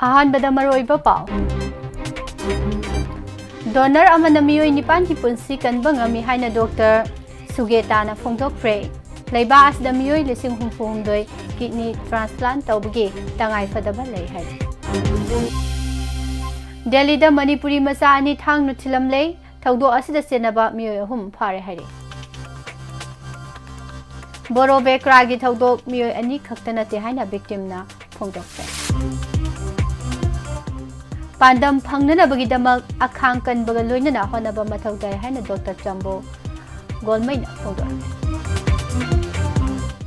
ꯑꯍꯥꯟꯕꯗ ꯃꯔꯨꯑꯣꯏꯕ ꯄꯥꯎ ꯗꯣꯅꯔ ꯑꯃꯅ ꯃꯤꯑꯣꯏ 9ꯒꯤ ꯄꯨꯟꯁꯤ ꯀꯟꯕ ꯉꯝꯃꯤ ꯍꯥꯏꯅ ꯗꯣꯛꯇꯔ ꯁꯨꯒꯦꯇꯥꯅ ꯐꯣꯡꯗꯣꯛꯈ꯭ꯔꯦ꯫ ꯂꯩꯕꯥꯛ ꯑꯁꯤꯗ ꯃꯤꯑꯣꯏ 63,000 ꯀꯤꯗꯅꯤ ꯇ꯭ꯔꯥꯟꯁꯄ꯭ꯂꯥꯟꯠ ꯇꯧꯕꯒꯤ ꯇꯉꯥꯏꯐꯗꯕ ꯂꯩ ꯍꯥꯏ꯫ ꯗꯦꯜꯂꯤꯗ ꯃꯅꯤꯄꯨꯔꯤ ꯃꯆꯥ 2 ꯊꯥꯡꯅ ꯊꯤꯜꯂꯝꯂꯦ꯫ ꯊꯧꯗꯣꯛ ꯑꯁꯤꯗ ꯆꯦꯟꯅꯕ ꯃꯤꯑꯣꯏ 3 ꯐꯥꯔꯦ ꯍꯥꯏꯔꯤ꯫ ꯕꯣꯔꯣ ꯕꯦꯀ꯭ꯔꯥꯒꯤ ꯊꯧꯗꯣꯛ ꯃꯤꯑꯣꯏ 2 ꯈꯛꯇ ꯅꯠꯇꯦ ꯍꯥꯏꯅ ꯚꯤꯛꯇꯤꯝꯅ ꯐꯣꯡꯗꯣꯛꯈ꯭ꯔꯦ꯫ ꯄꯥꯟꯗꯝ ꯐꯪꯅꯅꯕꯒꯤꯗꯃꯛ ꯑꯈꯥꯡ ꯀꯟꯕꯒ ꯂꯣꯏꯅꯅ ꯍꯣꯠꯅꯕ ꯃꯊꯧ ꯇꯥꯏ ꯍꯥꯏꯅ ꯗꯣꯛꯇꯔ ꯆꯝꯕꯣ ꯒꯣꯜꯃꯩꯅ ꯐꯣꯡꯗꯣꯛꯈ꯭ꯔꯦ꯫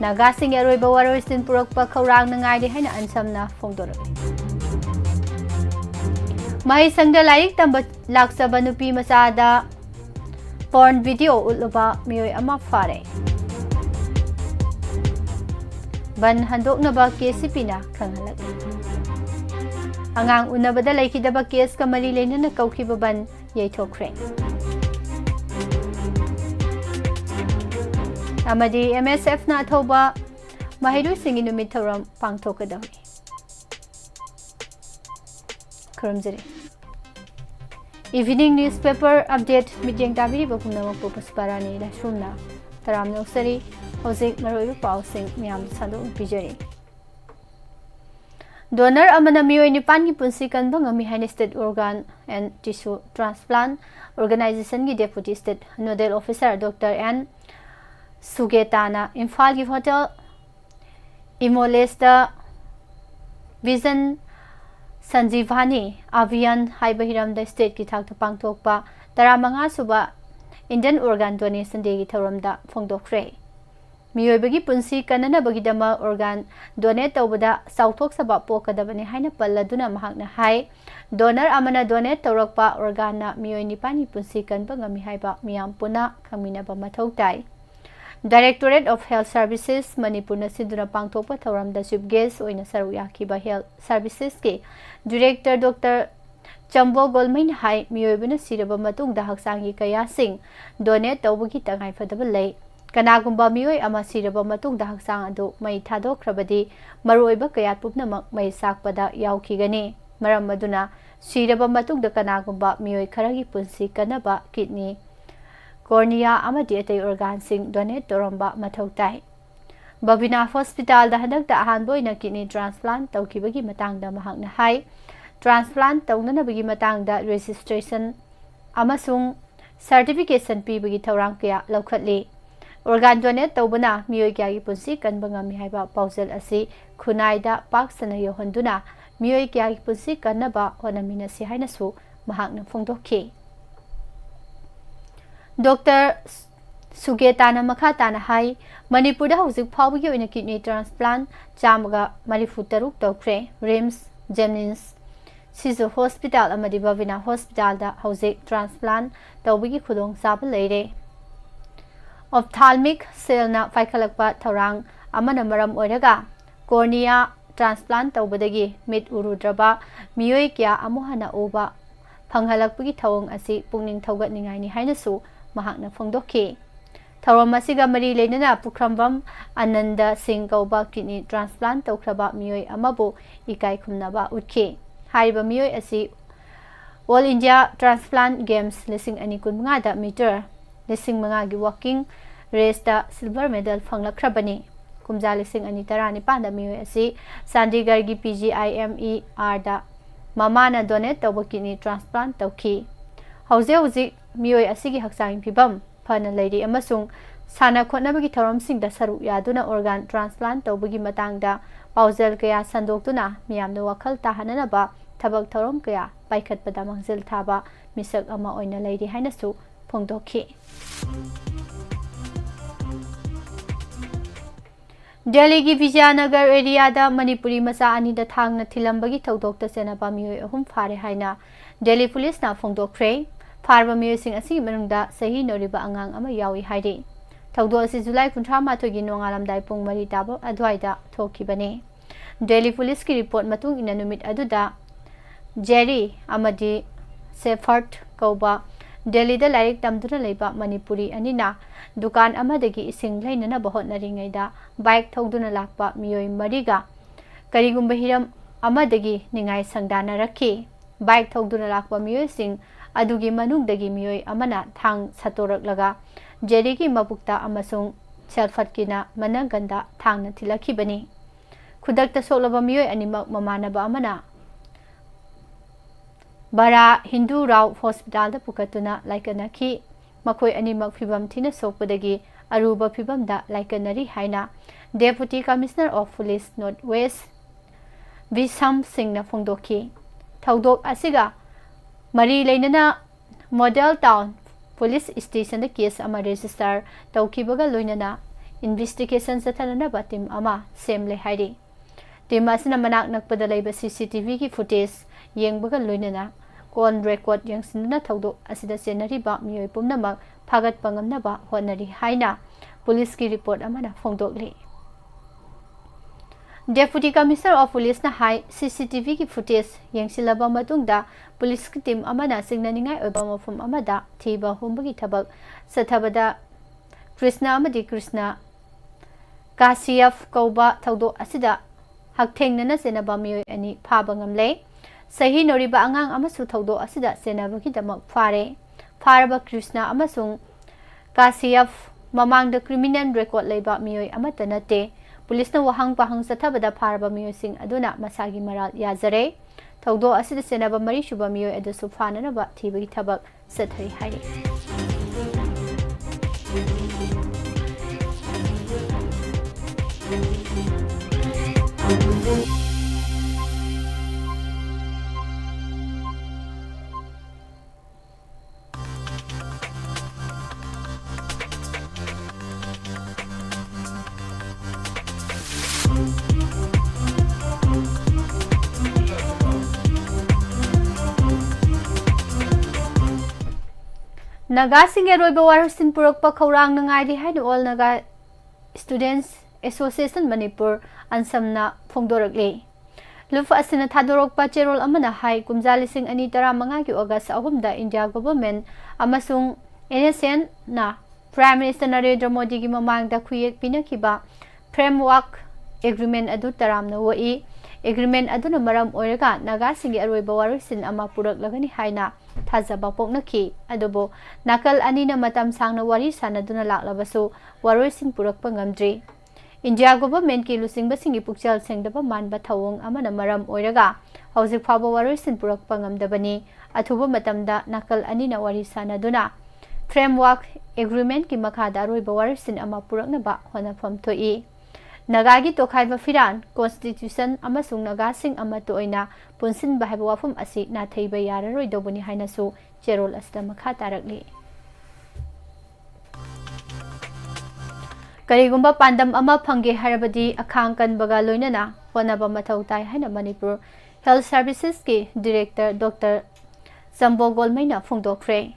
ꯅꯥꯒꯥꯁꯤꯡꯒꯤ ꯑꯔꯣꯏꯕ ꯋꯥꯔꯣꯏꯁꯤꯟ ꯄꯨꯔꯛꯄ ꯈꯧꯔꯥꯡꯅ ꯉꯥꯏꯔꯤ ꯍꯥꯏꯅ ꯑꯟꯁꯝꯅ ꯐꯣꯡꯗꯣꯔꯛꯂꯤ꯫ ꯃꯍꯩꯁꯪꯗ ꯂꯥꯏꯔꯤꯛ ꯇꯝꯕ ꯂꯥꯛꯆꯕ ꯅꯨꯄꯤ ꯃꯆꯥꯗ ꯄꯣꯔꯟ ꯚꯤꯗꯤꯑꯣ ꯎꯠꯂꯨꯕ ꯃꯤꯑꯣꯏ 1 ꯐꯥꯔꯦ꯫ ꯕꯟ ꯍꯟꯗꯣꯛꯅꯕ KCPꯅ ꯈꯪꯍꯜꯂꯛꯂꯤ꯫ ꯑꯉꯥꯡ ꯎꯅꯕꯗ ꯂꯩꯈꯤꯗꯕ ꯀꯦꯁꯀ ꯃꯔꯤ ꯂꯩꯅꯅ ꯀꯧꯈꯤꯕ ꯕꯟ ꯌꯩꯊꯣꯛꯈ꯭ꯔꯦ꯫ ꯑꯃꯗꯤ MSFꯅ ꯑꯊꯧꯕ ꯃꯍꯩꯔꯣꯏꯁꯤꯡꯒꯤ ꯅꯨꯃꯤꯠ ꯊꯧꯔꯝ ꯄꯥꯡꯊꯣꯛꯀꯗꯧꯔꯤ꯫ ꯈꯨꯔꯨꯝꯖꯔꯤ꯫ ꯏꯚꯤꯅꯤꯡ ꯅ꯭ꯌꯨꯁꯄꯦꯄꯔ ꯑꯞꯗꯦꯠ ꯃꯤꯠꯌꯦꯡ ꯇꯥꯕꯤꯔꯤꯕ ꯄꯨꯝꯅꯃꯛꯄꯨ ꯄꯨꯁꯄꯥꯔꯥꯅꯤ ꯂꯥꯏꯁ꯭ꯔꯝꯅ ꯇꯔꯥꯝꯅ ꯑꯣꯛꯆꯔꯤ꯫ ꯍꯧꯖꯤꯛ ꯃꯔꯨꯑꯣꯏꯕ ꯄꯥꯎꯁꯤꯡ ꯃꯌꯥꯝꯗ ꯁꯟꯗꯣꯛꯅ ꯄꯤꯖꯔꯤ꯫ ꯗꯣꯅꯔ ꯑꯃꯅ ꯃꯤꯑꯣꯏ 9ꯒꯤ ꯄꯨꯟꯁꯤ ꯀꯟꯕ ꯉꯝꯃꯤ ꯍꯥꯏꯅ state organ and tissue transplant ꯑꯣꯔꯒꯅꯥꯏꯖꯦꯁꯟꯒꯤ deputy state nodal officer doctor N. ꯁꯨꯒꯦꯇꯥꯅ ꯏꯝꯐꯥꯜꯒꯤ ꯍꯣꯇꯦꯜ ꯏꯃꯣꯂꯦꯁꯇ ꯚꯤꯖꯟ ꯁꯟꯖꯤꯚꯥꯅꯤ ꯑꯚꯤꯌꯥꯟ ꯍꯥꯏꯕ ꯍꯤꯔꯝꯗ ꯁ꯭ꯇꯦꯠꯀꯤ ꯊꯥꯛꯇ ꯄꯥꯡꯊꯣꯛꯄ 15ꯁꯨꯕ ꯏꯟꯗꯤꯌꯟ ꯑꯣꯔꯒꯥꯟ ꯗꯣꯅꯦꯁꯟ ꯗꯦꯒꯤ ꯊꯧꯔꯝꯗ ꯐꯣꯡꯗꯣꯛꯈ꯭ꯔꯦ꯫ ꯃꯤꯑꯣꯏꯕꯒꯤ ꯄꯨꯟꯁꯤ ꯀꯟꯅꯅꯕꯒꯤꯗꯃꯛ ꯑꯣꯔꯒꯥꯟ ꯗꯣꯅꯦꯠ ꯇꯧꯕꯗ ꯆꯥꯎꯊꯣꯛꯆꯕ ꯄꯣꯛꯀꯗꯕꯅꯤ ꯍꯥꯏꯅ ꯄꯜꯂꯗꯨꯅ ꯃꯍꯥꯛꯅ ꯍꯥꯏ ꯗꯣꯅꯔ ꯑꯃꯅ ꯗꯣꯅꯦꯠ ꯇꯧꯔꯛꯄ ꯑꯣꯔꯒꯥꯟꯅ ꯃꯤꯑꯣꯏ 9ꯒꯤ ꯄꯨꯟꯁꯤ ꯀꯟꯕ ꯉꯝꯃꯤ ꯍꯥꯏꯕ ꯃꯤꯌꯥꯝ ꯄꯨꯟꯅ ꯈꯪꯃꯤꯟꯅꯕ ꯃꯊꯧ ꯇꯥꯏ꯫ ꯗꯥꯏꯔꯦꯛꯇꯣꯔꯦꯠ ꯑꯣꯐ ꯍꯦꯜꯊ ꯁꯔꯚꯤꯁꯦꯁ ꯃꯅꯤꯄꯨꯔꯅ ꯁꯤꯟꯗꯨꯅ ꯄꯥꯡꯊꯣꯛꯄ ꯊꯧꯔꯝꯗ ꯆꯤꯐ ꯒꯦꯁꯠ ꯑꯣꯏꯅ ꯁꯔꯨꯛ ꯌꯥꯈꯤꯕ ꯍꯦꯜꯊ ꯁꯔꯚꯤꯁꯦꯁꯀꯤ ꯗꯤꯔꯦꯛꯇꯔ ꯗꯣꯛꯇꯔ ꯆꯝꯕꯣ ꯒꯣꯜꯃꯩꯅ ꯍꯥꯏ ꯃꯤꯑꯣꯏꯕꯅ ꯁꯤꯔꯕ ꯃꯇꯨꯡꯗ ꯍꯛꯆꯥꯡꯒꯤ ꯀꯌꯥꯁꯤꯡ ꯗꯣꯅꯦꯠ ꯇꯧꯕꯒꯤ ꯇꯉꯥꯏꯐꯗꯕ ꯂꯩ꯫ ꯀꯅꯥꯒꯨꯝꯕ ꯃꯤꯑꯣꯏ ꯑꯃ ꯁꯤꯔꯕ ꯃꯇꯨꯡꯗ ꯍꯛꯆꯥꯡ ꯑꯗꯨ ꯃꯩ ꯊꯥꯗꯣꯛꯈ꯭ꯔꯕꯗꯤ ꯃꯔꯨꯑꯣꯏꯕ ꯀꯌꯥꯠ ꯄꯨꯝꯅꯃꯛ ꯃꯩ ꯆꯥꯛꯄꯗ ꯌꯥꯎꯈꯤꯒꯅꯤ꯫ ꯃꯔꯝ ꯑꯗꯨꯅ ꯁꯤꯔꯕ ꯃꯇꯨꯡꯗ ꯀꯅꯥꯒꯨꯝꯕ ꯃꯤꯑꯣꯏ ꯈꯔꯒꯤ ꯄꯨꯟꯁꯤ ꯀꯟꯅꯕ ꯀꯤꯗꯅꯤ, ꯀꯣꯔꯅꯤꯌꯥ ꯑꯃꯗꯤ ꯑꯇꯩ ꯑꯣꯔꯒꯥꯟꯁꯤꯡ ꯗꯣꯅꯦꯠ ꯇꯧꯔꯝꯕ ꯃꯊꯧ ꯇꯥꯏ꯫ ꯕꯕꯤꯅꯥ ꯍꯣꯁꯄꯤꯇꯥꯜꯗ ꯍꯟꯗꯛꯇ ꯑꯍꯥꯟꯕ ꯑꯣꯏꯅ ꯀꯤꯗꯅꯤ ꯇ꯭ꯔꯥꯟꯁꯄ꯭ꯂꯥꯟꯠ ꯇꯧꯈꯤꯕꯒꯤ ꯃꯇꯥꯡꯗ ꯃꯍꯥꯛꯅ ꯍꯥꯏ ꯇ꯭ꯔꯥꯟꯁꯄ꯭ꯂꯥꯟꯠ ꯇꯧꯅꯅꯕꯒꯤ ꯃꯇꯥꯡꯗ ꯔꯦꯖꯤꯁꯇ꯭ꯔꯦꯁꯟ ꯑꯃꯁꯨꯡ ꯁꯔꯇꯤꯐꯤꯀꯦꯁꯟ ꯄꯤꯕꯒꯤ ꯊꯧꯔꯥꯡ ꯀꯌꯥ ꯂꯧꯈꯠꯂꯤ꯫ ꯑꯣꯔꯒꯥꯟ ꯗꯣꯅꯦꯠ ꯇꯧꯕꯅ ꯃꯤꯑꯣꯏ ꯀꯌꯥꯒꯤ ꯄꯨꯟꯁꯤ ꯀꯟꯕ ꯉꯝꯃꯤ ꯍꯥꯏꯕ ꯄꯥꯎꯖꯦꯜ ꯑꯁꯤ ꯈꯨꯟꯅꯥꯏꯗ ꯄꯥꯛ ꯁꯟꯅ ꯌꯧꯍꯟꯗꯨꯅ ꯃꯤꯑꯣꯏ ꯀꯌꯥꯒꯤ ꯄꯨꯟꯁꯤ ꯀꯟꯅꯕ ꯍꯣꯠꯅꯃꯤꯟꯅꯁꯤ ꯍꯥꯏꯅꯁꯨ ꯃꯍꯥꯛꯅ ꯐꯣꯡꯗꯣꯛꯈꯤ꯫ ꯗꯣꯛꯇꯔ ꯁꯨꯒꯦꯇꯥꯅ ꯃꯈꯥ ꯇꯥꯅ ꯍꯥꯏ ꯃꯅꯤꯄꯨꯔꯗ ꯍꯧꯖꯤꯛ ꯐꯥꯎꯕꯒꯤ ꯑꯣꯏꯅ ꯀꯤꯗꯅꯤ ꯇ꯭ꯔꯥꯟꯁꯄ꯭ꯂꯥꯟꯠ 134 ꯇꯧꯈ꯭ꯔꯦ꯫ ꯔꯤꯝꯁ, ꯖꯦꯅꯤꯝꯁ, ꯁꯤꯖꯨ ꯍꯣꯁꯄꯤꯇꯥꯜ ꯑꯃꯗꯤ ꯕꯕꯤꯅꯥ ꯍꯣꯁꯄꯤꯇꯥꯜꯗ ꯍꯧꯖꯤꯛ ꯇ꯭ꯔꯥꯟꯁꯄ꯭ꯂꯥꯟꯠ ꯇꯧꯕꯒꯤ ꯈꯨꯗꯣꯡꯆꯥꯕ ꯂꯩꯔꯦ꯫ ꯑꯣꯞꯊꯥꯜꯃꯤꯛ ꯁꯦꯜꯅ ꯄꯥꯏꯈꯠꯂꯛꯄ ꯊꯧꯔꯥꯡ ꯑꯃꯅ ꯃꯔꯝ ꯑꯣꯏꯔꯒ ꯀꯣꯔꯅꯤꯌꯥ ꯇ꯭ꯔꯥꯟꯁꯄ꯭ꯂꯥꯟꯠ ꯇꯧꯕꯗꯒꯤ ꯃꯤꯠ ꯎꯔꯨꯗ꯭ꯔꯕ ꯃꯤꯑꯣꯏ ꯀꯌꯥ ꯑꯃꯨꯛ ꯍꯟꯅ ꯎꯕ ꯐꯪꯍꯜꯂꯛꯄꯒꯤ ꯊꯧꯑꯣꯡ ꯑꯁꯤ ꯄꯨꯛꯅꯤꯡ ꯊꯧꯒꯠꯅꯤꯡꯉꯥꯏꯅꯤ ꯍꯥꯏꯅꯁꯨ ꯃꯍꯥꯛꯅ ꯐꯣꯡꯗꯣꯛꯈꯤ꯫ ꯊꯧꯔꯝ ꯑꯁꯤꯒ ꯃꯔꯤ ꯂꯩꯅꯅ ꯄꯨꯈ꯭ꯔꯝꯕꯝ ꯑꯅꯟꯗ ꯁꯤꯡ ꯀꯧꯕ ꯀꯤꯗꯅꯤ ꯇ꯭ꯔꯥꯟꯁꯄ꯭ꯂꯥꯟꯠ ꯇꯧꯈ꯭ꯔꯕ ꯃꯤꯑꯣꯏ ꯑꯃꯕꯨ ꯏꯀꯥꯏ ꯈꯨꯝꯅꯕ ꯎꯠꯈꯤ꯫ ꯍꯥꯏꯔꯤꯕ ꯃꯤꯑꯣꯏ ꯑꯁꯤ ꯑꯣꯜ ꯏꯟꯗꯤꯌꯥ ꯇ꯭ꯔꯥꯟꯁꯄ꯭ꯂꯥꯟꯠ ꯒꯦꯝꯁ 2025ꯗ ꯃꯤꯇꯔ 5,000ꯒꯤ ꯋꯥꯀꯤꯡ ꯔꯦꯁꯇ ꯁꯤꯜꯚꯔ ꯃꯦꯗꯜ ꯐꯪꯂꯛꯈ꯭ꯔꯕꯅꯤ꯫ ꯀꯨꯝꯖꯥ 2019ꯗ ꯃꯤꯑꯣꯏ ꯑꯁꯤ ꯆꯥꯟꯗꯤꯒꯔꯒꯤ PGIMERꯗ ꯃꯃꯥꯅ ꯗꯣꯅꯦꯠ ꯇꯧꯕ ꯀꯤꯗꯅꯤ ꯇ꯭ꯔꯥꯟꯁꯄ꯭ꯂꯥꯟꯠ ꯇꯧꯈꯤ꯫ ꯍꯧꯖꯤꯛ ꯃꯤꯑꯣꯏ ꯑꯁꯤꯒꯤ ꯍꯛꯆꯥꯡꯒꯤ ꯐꯤꯚꯝ ꯐꯅ ꯂꯩꯔꯤ ꯑꯃꯁꯨꯡ ꯁꯥꯟꯅ ꯈꯣꯠꯅꯕꯒꯤ ꯊꯧꯔꯝꯁꯤꯡꯗ ꯁꯔꯨꯛ ꯌꯥꯗꯨꯅ ꯑꯣꯔꯒꯥꯟ ꯇ꯭ꯔꯥꯟꯁꯄ꯭ꯂꯥꯟꯠ ꯇꯧꯕꯒꯤ ꯃꯇꯥꯡꯗ ꯄꯥꯎꯖꯦꯜ ꯀꯌꯥ ꯁꯟꯗꯣꯛꯇꯨꯅ ꯃꯤꯌꯥꯝꯗ ꯋꯥꯈꯜ ꯇꯥꯍꯟꯅꯅꯕ ꯊꯕꯛ ꯊꯧꯔꯝ ꯀꯌꯥ ꯄꯥꯏꯈꯠꯄꯗ ꯃꯥꯡꯖꯤꯜ ꯊꯥꯕ ꯃꯤꯁꯛ ꯑꯃ ꯑꯣꯏꯅ ꯂꯩꯔꯤ ꯍꯥꯏꯅꯁꯨ ꯐꯣꯡꯗꯣꯛꯈꯤ꯫ ꯗꯦꯜꯂꯤꯒꯤ ꯕꯤꯖꯌꯅꯒꯔ ꯑꯦꯔꯤꯌꯥꯗ ꯃꯅꯤꯄꯨꯔꯤ ꯃꯆꯥ 2ꯗ ꯊꯥꯡꯅ ꯊꯤꯜꯂꯝꯕꯒꯤ ꯊꯧꯗꯣꯛꯇ ꯆꯦꯟꯅꯕ ꯃꯤꯑꯣꯏ 3 ꯐꯥꯔꯦ ꯍꯥꯏꯅ ꯗꯦꯜꯂꯤ ꯄꯨꯂꯤꯁꯅ ꯐꯣꯡꯗꯣꯛꯈ꯭ꯔꯦ꯫ ꯐꯥꯔꯕ ꯃꯤꯑꯣꯏꯁꯤꯡ ꯑꯁꯤꯒꯤ ꯃꯅꯨꯡꯗ ꯆꯍꯤ ꯅꯧꯔꯤꯕ ꯑꯉꯥꯡ ꯑꯃ ꯌꯥꯎꯏ ꯍꯥꯏꯔꯤ꯫ ꯊꯧꯗꯣꯛ ꯑꯁꯤ ꯖꯨꯂꯥꯏ 18ꯒꯤ ꯅꯣꯡꯉꯥꯜꯂꯝꯗꯥꯏ ꯄꯨꯡ 4 ꯇꯥꯕ ꯑꯗꯨꯋꯥꯏꯗ ꯊꯣꯛꯈꯤꯕꯅꯤ꯫ ꯗꯦꯜꯂꯤ ꯄꯨꯂꯤꯁꯀꯤ ꯔꯤꯄꯣꯔꯠ ꯃꯇꯨꯡ ꯏꯟꯅ ꯅꯨꯃꯤꯠ ꯑꯗꯨꯗ ꯖꯦꯔꯤ ꯑꯃꯗꯤ ꯁꯦꯐꯔꯠ ꯀꯧꯕ ꯗꯦꯜꯂꯤꯗ ꯂꯥꯏꯔꯤꯛ ꯇꯝꯗꯨꯅ ꯂꯩꯕ ꯃꯅꯤꯄꯨꯔꯤ 2ꯅ ꯗꯨꯀꯥꯟ ꯑꯃꯗꯒꯤ ꯏꯁꯤꯡ ꯂꯩꯅꯅꯕ ꯍꯣꯠꯅꯔꯤꯉꯩꯗ ꯕꯥꯏꯛ ꯊꯧꯗꯨꯅ ꯂꯥꯛꯄ ꯃꯤꯑꯣꯏ 4ꯒ ꯀꯔꯤꯒꯨꯝꯕ ꯍꯤꯔꯝ amadagi ningai sangdana rakhi bike thogduna lakpa miyoi sing adugi manungdagi miyoi amana thang satorak laga jerigi mabukta amasung selfatkina mananganda thangna thilakhibani khudakta soklaba miyoi animak mamanaba amana bara hindu rao hospital da pukatuna laikanakhi makhoi animak phibam thina sokpadagi aruba phibam da laikanari haina Deputy Commissioner of Police Northwest Visam Singh na phongdokhi thaudok asiga mari leinana Model Town Police Station da case ama register tawkibaga loinana investigation sathanana batim ama semle hairi team asina manak nakpada leiba CCTV ki footage yengbaga loinana kon record yangsinna thaudok asida senari ba miyoi pumnamak phagat pangamna ba honari haina police ki report amana phongdokli Deputy Commissioner of Police na hai CCTV ki footage yengsilaba matungda police ki team amana singnaningai oba mafum amada thiba humbagi thabak sathabada Krishna amadi Krishna Kasiyaf kauba thaudo asida hakthengna senaba miyoi ani phaba ngamle sahi noriba angang amasu thaudo asida senaba ki damak faraba Krishna amasung Kasiyaf mamangda criminal record leiba miyoi amata nate Police na wahang pahang sathabada pharaba miyoi sing aduna masagi maral yazare thaudo asida senaba mari shuba miyoi adu sufana na ba thibagi thabak sathari hairi Naga singe roiba warasin purakpa khaurang nangai hainu all Naga Students Association Manipur ansamna phongdorakle lufa asina thadorokpa cherol amana hai kumjali sing ani tara manga ki August 3 da India government amasung NSN na Prime Minister Narendra Modi gi mamang da khuyek pinakiba framework agreement adu taramna woi agreement aduna maram oiraga Naga singe roiba warasin ama purak lagani haina thazaba poknaki adubo nakal anina matam sangna wari sanaduna laklabasu waroisin purakpa ngamdri India government ki lusingba singi pukchal sengdaba manba thawong amana maram oiraga hauzik phaba waroisin purakpa ngamdabani athuba matamda nakal anina wari sanaduna framework agreement ki makhada roiba warisin ama puraknaba honafam thoi Nagagi tokhaiba firan constitution amasung Naga sing ama toina punsin bahaiba wafum asi na theiba yararoi dobuni hainasu cherol asda makha tarakli karigumba pandam ama phange harabadi akhang kanbaga loinana honaba mathau tai haina Manipur Health Services ki Director Dr. Sambo Golmaina phongdokre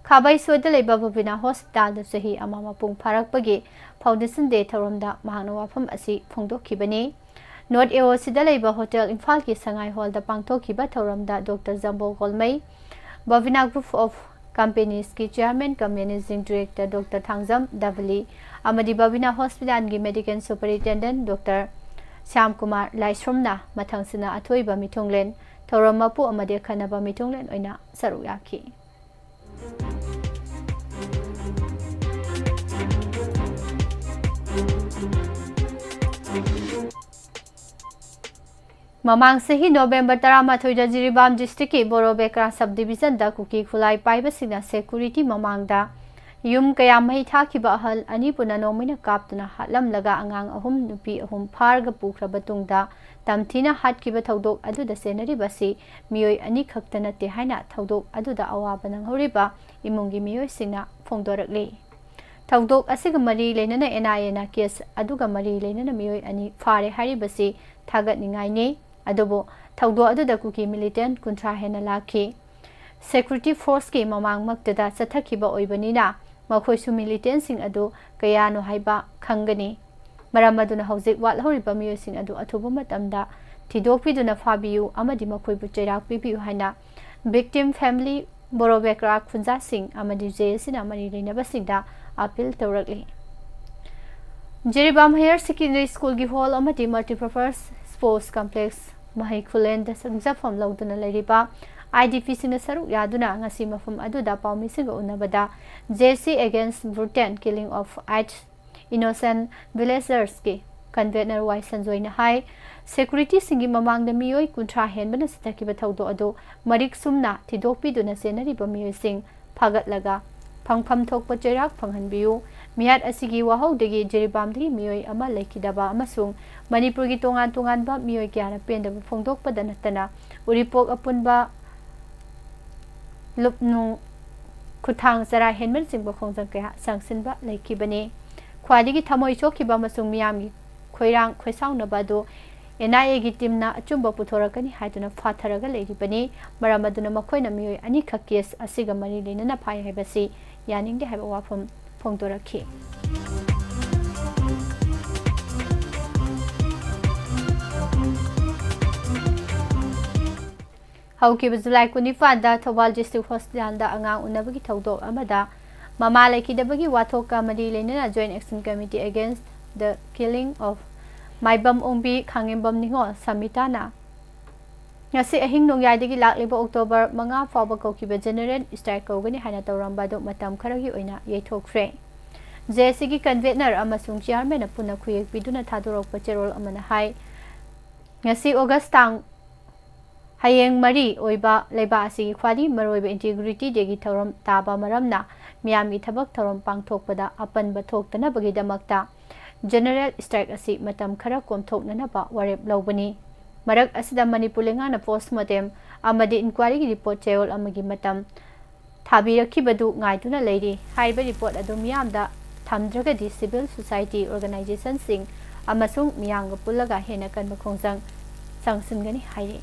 Khabai soida leiba Bhavina Hospital da sahi ama mapung pharakpagi Foundation Day tharamda mahangna wafam asi phongdokhibani North AO sida leiba Hotel Imphal ki Sangai Hall da pangthokhiba tharamda Dr. Sambo Golmai Bhavina Group of Companies ki Chairman ka Managing Director Dr. Thangjam Davali amadi Bhavina Hospital ki Medical Superintendent Dr. Syam Kumar Laisromna mathangsina athoiba mithonglen tharam mapu amadi khanaba mithonglen oina saruk yakhi Mamang sahi November 13 da Jiribam district ki Borobekra subdivision da kuki khulai paiba sina security mamangda yum kaya mahi thakiba ahal ani puna nomina kaptuna hatlam laga angang ahum nupi ahum pharga pukra batungda tamthina hatkiba thaudok aduda senari basi miyoi ani khaktana te haina thaudok aduda awaba nang horiba imungi miyoi singna phongdorakle thaudok asiga mari leinana NIA na case aduga mari leinana miyoi ani phare haribasi thagat ningai ne adobo thaudo aduda kuki militant kuntra hena lakhi security force ki mamang maktada sathakhiba oibanina makhoisu militant sing adu kayano haiba khangani maramaduna hauzik wat horiba miyo sing adu athuba matamda thidokpiduna fabiyu amadi makhoibu cheirak pipiu haina victim family Borobekra khunja sing amadi JSina mari leinaba singda appeal tawrakli Jiribam Higher Secondary School gi hall amadi multipurpose sports complex mahai khulen da sangjafam lawduna leiriba IDP sing saruk yaduna ngasi mafum aduda paumi singa unabada JC against brutal killing of 8 innocent villagers ki convener wai sanjoina hai security singi mamang da miyoi kuntra henbana sitaki bathaudo ado marik sumna tidokpi duna senari ba miyoi sing phagat laga phangpham thokpa cherak phanghanbiu miyat asigi wahong degi jeribam degi miyoi ama lekidaba amasung manipur gi tongan tongan ba miyoi kyana penda phongdok padana tana uripok apunba lupnu kuthang zara henman singba khongjang kaya sangsinba lekibani khwadigi thamoi chokhiba masung miyamgi khoirang khoisaung nabado NIA gi timna achumba puthorakani haiduna phatharaga leiribani maramaduna makhoina miyoi ani kha case asiga mari leinana phai haibasi yaningde haiba wafam phongdorakhi Hauki July Kunifada Thawal District Hospital da angang unabagi thawdok amada mama lekidabagi wathoka mari leinana Joint Action Committee against the killing of Maibam Ongbi Khangembam Ningo Samitana ngasi ahing nongyadagi lakliba October manga fawba kaukiba general strike kawgani haina tawrambado matam kharagi oina yeithokre JC gi convener amasung chairman apuna khuyek biduna thadorokpa cherol amana hai ngasi August tang hayeng mari oiba leiba asigi khwadi maroiba integrity degi thorom taba maramna miyami thabak thorom pangthokpada apanba thoktana bagi damakta general strike asi matam khara komthoknana ba warep lobani marak asida manipur lengana postmortem amadi inquiry gi report cheol amagi matam thabirakibadu ngaituna leiri haiba report adu miyamda thamdragadi civil society organization sing amasung miyanga pulaga hena kanba khongjang sangsingani hairi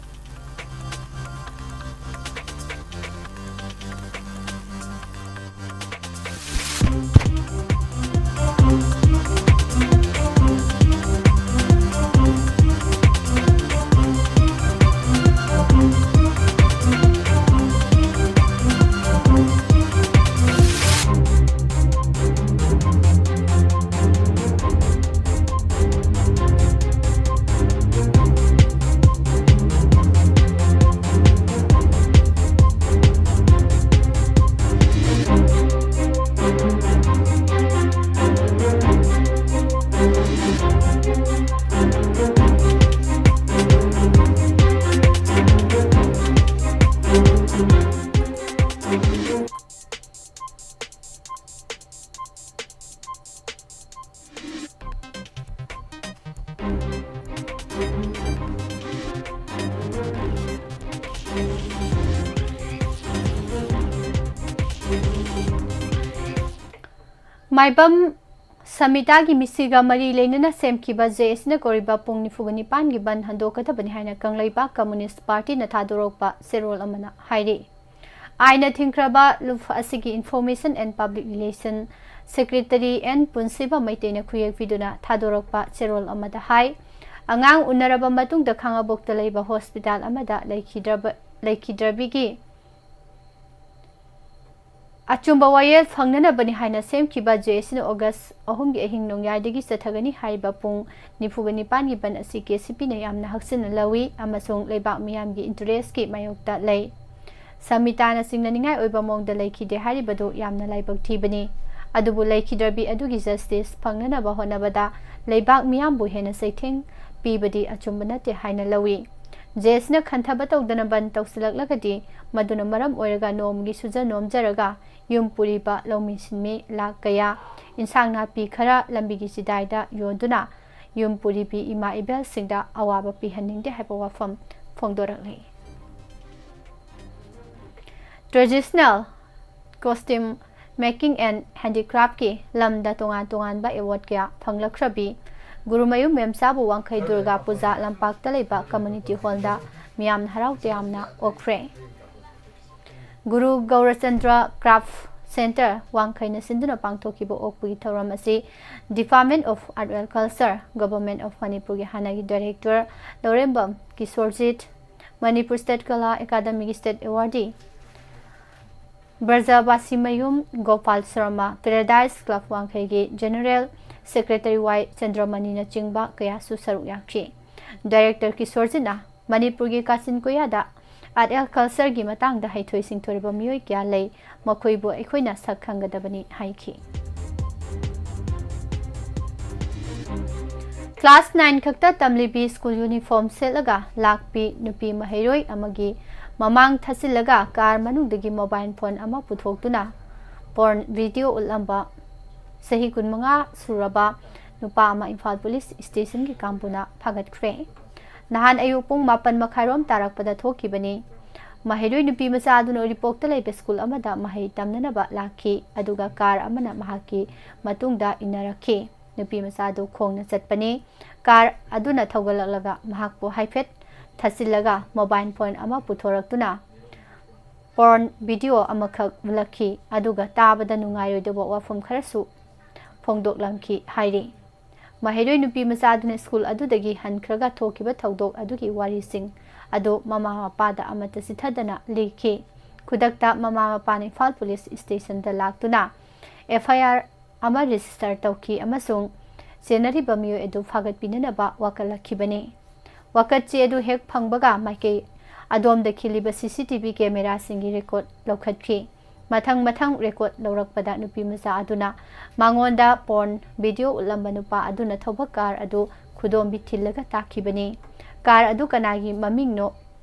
Maibam Samita gi misiga mari leinana semkiba JS na koriba pung nifugani pan gi ban handokata bani haina kanglaiba Communist Party na thadorokpa serol amana hairi aina thinkraba luf asigi Information and Public Relation Secretary and Punsiba maitena khuyek viduna thadorokpa serol amada hai angang unaraba matung da khangabok talaiba hospital amada laikhidrabi gi Achumba wayel fangnana bani haina semkiba JS na August ahumgi ahing nongyadagi sathagani haiba pung nifugani pan gi ban asi KCP na yamna haksin lawi amasung leibak miyamgi interest ki mayokta lei Samitana singnaningai oiba mongda laikhide haribadu yamna laibak thibani adubu laikhidrabi adugi justice fangnana ba honabada leibak miyambu hena saitheng pibadi achumba nate haina lawi JS na khanthaba tawdana ban tawsilaklagadi maduna maram oiraga nomgi suja nomjaraga yum puriba lomi sinmi la kaya insang na pi khara lambigi sidaida yonduna yum puribi ima ibel singda awaba pi haningde haiba wafam phongdorakli traditional costume making and handicraft ki lamda tongan ba award kya phanglakhrabi Gurumayu Memsabu Wangkai Durga Puja Lampak Talaiba Community Hall da miyam harau tiyamna okre Guru Gaurachandra Craft Center Wangkai na sinduna pangthokibo okpui thoram asi Department of Art and Culture Government of Manipur gi hanagi Director Lorembam Kisorjit Manipur State Kala Academy State Awardee Barjabasi Mayum Gopal Sharma Paradise Club Wangkai gi General Secretary Y Chandramani na chingba kaya su saruk yakhi Director Kisorjina Manipurgi Kasin Koyada Art and Culture gi matangda haithoi singthoriba miyoi kya lei makhoibu aikhoina sak khangadabani haiki. Class 9 khakta tamlibi school uniform selaga lakpi nupi mahairoi amagi mamang thasilaga car manungdagi mobile phone ama puthoktuna porn video ulamba sahi kunmanga suraba nupa ama Imphal Police Station gi kampuna phagatkhre. Nahan ayupung mapan makhairom tarakpada thokibani mahiroi nupi macha aduna report laibe school amada mahai tamnanaba lakhi aduga car amana mahaki matungda inarakhi nupi macha du khongna chatpani car aduna thogalaga mahakpo haifet thasilaga mobile phone ama puthoraktuna porn video amakhak ulakhi aduga tabada nungairoidoba wafum kharasu phongdoklamki hairi. Mahiroi nupi macha aduna school adudagi hankhraga thokiba thodok adugi warising ado mama mapada amata sithadana likhi khudakta mama mapani Imphal Police Station da laktuna FIR ama register tauki amasung senariba miyo edu phagat pinanaba wakalakhibani. Wakatchi edu hek phangbaga maike adom da khiliba CCTV camera singi record lokhatkhi. Mathang record laurakpada nupi macha aduna mangonda porn video ulamba nupa aduna thoba car adu khudombi thillaga takhibani. Car adu kanagi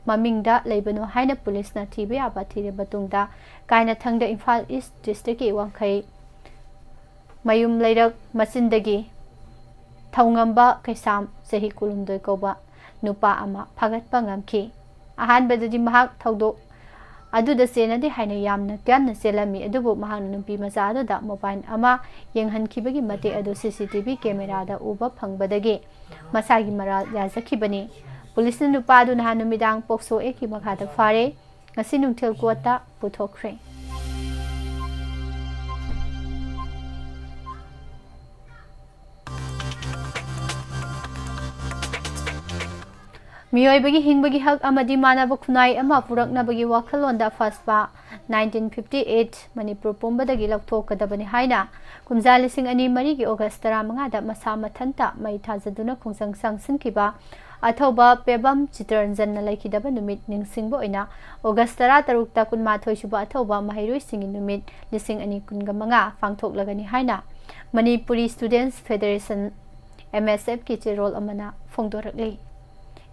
mamingda leibano haina police na thibe aba thire batungda kaina thangda Imphal East district ki wangkhai mayum leirak masindagi thongamba kaisam sahi kulumdoi koba nupa ama phagatpa ngamki. Ahanbadadi mahak thodok aduda senadi haina yamna kanna selami adubu mahang nupi macha aduda mobile ama yenghankibagi mate adu CCTV camera da uba phangbadagi masagi maral yazakhibani. Police nupa adu nahan numidang pokso eki makhada fare ngasi nungthel kota puthokre. Miyoibagi hingbagi hak amadi manaba khunai ama puraknabagi wakhalonda faspa 1958 Manipur pumbadagi laukthokadabani haina kumja lising ani mari gi August 15 da masa mathanta mai thajaduna khungsang sangsinkiba athoba pebam chitranjan na laikidaba numit ningsingbo oina August 13 ta kunmathoi suba athoba mahairoi singi numit lising ani kungamanga pangthoklagani haina Manipuri Students Federation MSF ki role amana phongdorakli.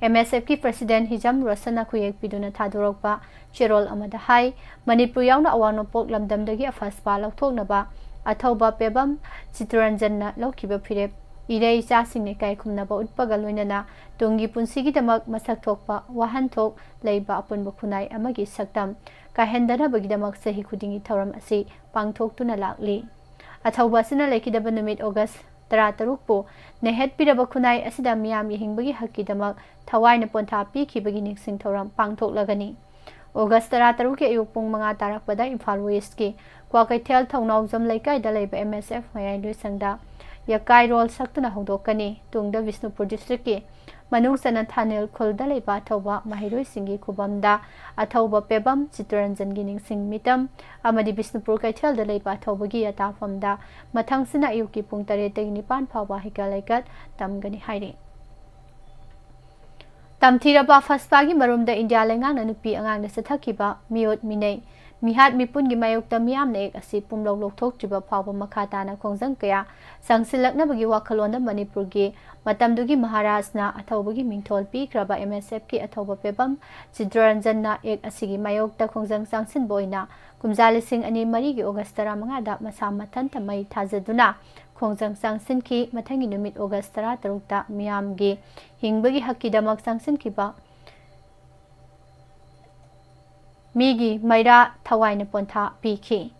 MSF ki President Hijam Rosana Kuyek Piduna Thadorokpa Cherol Amada Hai Manipur yauna awano pok lamdamdagi afaspa laukthoknaba athoba pebam chitranjanna laukiba phirep irei chasingne kai khumnaba utpaga loinana tongi punsigi damak masak thokpa wahan thok leiba apunba khunai amagi saktam kahendana bagi damak sahi khudingi thoram asi pangthoktuna lakli. Athoba sina lekidaba numit August 13 po nehet piraba khunai asida miyam yihingbagi hakki damak thawaina pontha pikhibagi niksing thoram pangthoklagani. August 13 ke ayupung mga tarakpada Imphal West ki Kwakaithel Thongnau Jam Laikai da leiba MSF mayai loi sangda yakai rol saktuna hodokani tungda Vishnupur district ki manung sana Thanel khulda leiba thoba mahiroi singi khubamda athoba pebam chitranjan gi ningsing mitam amadi Vishnupur Kaithel da leiba thobagi atafamda mathang sina ayuki pung 3 tagi 9 phawa hikalaikat tamgani hairi. Tamthiraba Faspagi Marumda India Lengang na nupi angang na sathakiba miot minay mihat mipun gi mayokta miyam na ek asi pumlog lokthok jiba phawa makhata na khongjang kaya sangsilak na bagi wakhalonda Manipur gi matamdugi Maharaj na athobagi mingthol pikraba MSF ki athoba pebam chidranjan na ek asigi mayokta khongjang sangsin boina kumjali sing ani mari gi August 15 da masa mathanta mai thajaduna khongjang sangsin ki mathangi numit August 13 ta miyam gi hingbagi hakki damak sangsin kiba migi maira thawaina pontha pikhi.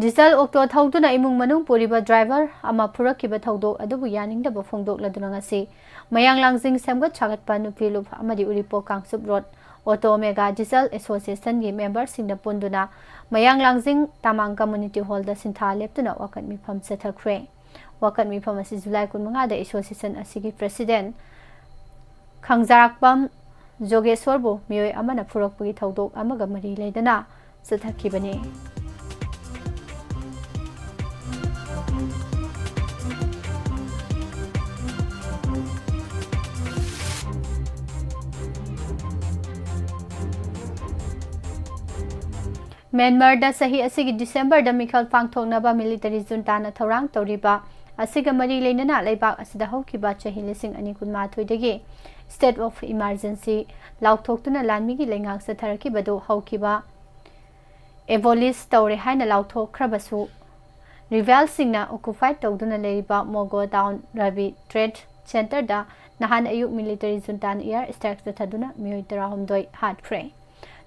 Diesel Octo Thauduna imung manung puriba driver ama purakiba thaudok adubu yaningdaba phongdok laduna ngasi mayang langjing semgat chagatpa nupilup amadi uripo kangsup road Auto Mega Diesel Association gi member singda punduna mayang langjing tamang community hall da sintha leptuna wakat mifam sathakre. Wakat mifam asi July 15 da association asigi president Khangjarakpam Jogeswarbu miyoi amana phurakpagi thaudok amaga mari leidana sathakibani. Myanmar sahi asigi December da mikhal pangthoknaba military junta na thorang toriba asiga mari leinana leibak asida haukiba chahi lising ani kunmathoi dagi state of emergency lauthoktuna lanmigi lengak satharaki badu haukiba abolish tawre haina lauthokrabasu rival singna occupied tawduna leiba Mogo town Rabi trade center da nahan ayuk military junta na air strikes da thaduna mioi tarahomdoi hatkre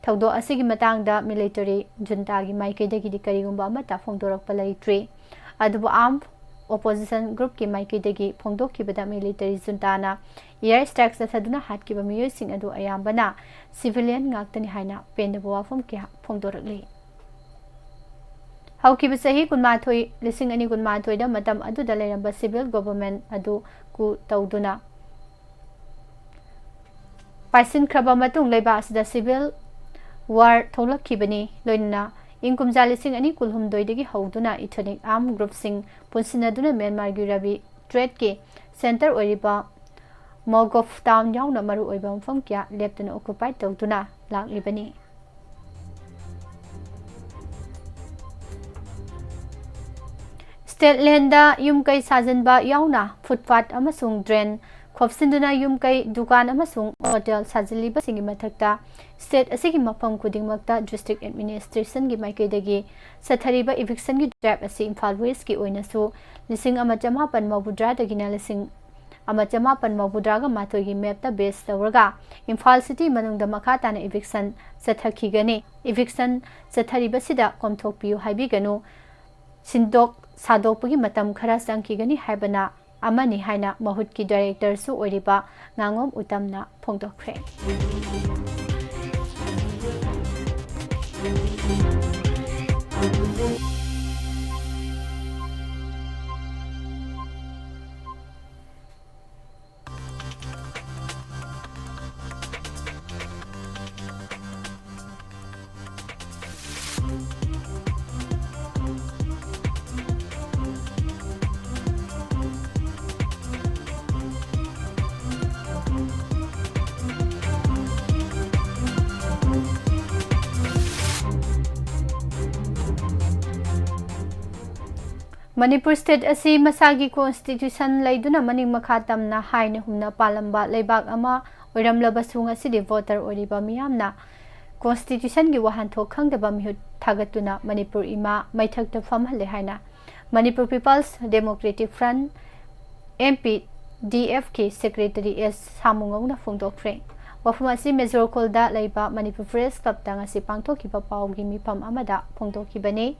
thawdo asigi matangda military junta gi maikaidagi di karigumba amata phongdorak palaitri adubu armed opposition group ki maikaidagi phongdokibada military junta na air strikes da thaduna hatkiba mioi sing adu ayambana civilian ngaktani haina pendabo wafum ki phongdorakli haukiba sahi kunmathoi lising ani kunmathoi da matam adu da leiramba civil government adu ku tawduna paisin kraba matung leiba asida civil war tholakibani loinna inkumja lising ani kulhumdoi dagi hauduna ethnic armed group sing punsinaduna Myanmar gi Rabi trade ke center oriba Mogof town yauna maru oiba mfam kya leptuna occupied tawduna laklibani state land da yumkai sajanba yauna footpath amasung drain khopsinduna yumkai dukan amasung hotel sajaliba singi mathakta state asigi mafam kudingmakta district administration gi maikaidagi sathariba eviction gi trap asi Imphal West ki oinasu lising amachama panmabudra dagina lising amachama panmabudra ga mathoi gi map ta base tawraga Imphal city manungda makata na eviction sathakigani eviction sathariba sida komthokpiu haibiganu sindok sadokpagi matam khara sangkigani haibana amani haina mahut ki director su oriba ngangom utamna phongdokre Manipur state asi masagi constitution laiduna maning makhatamna haina humna palamba leibak ama oiramlabasu asidi voter oriba miyamna constitution gi wahanthok khangdaba mihut thagatuna Manipur ima maithakta famhale haina Manipur People's Democratic Front MP DFK Secretary S Samungongna phongdokre wafum asi Major Kolda leiba Manipur Press Club tangasi pangthokiba pawgi mifam amada phongdokibani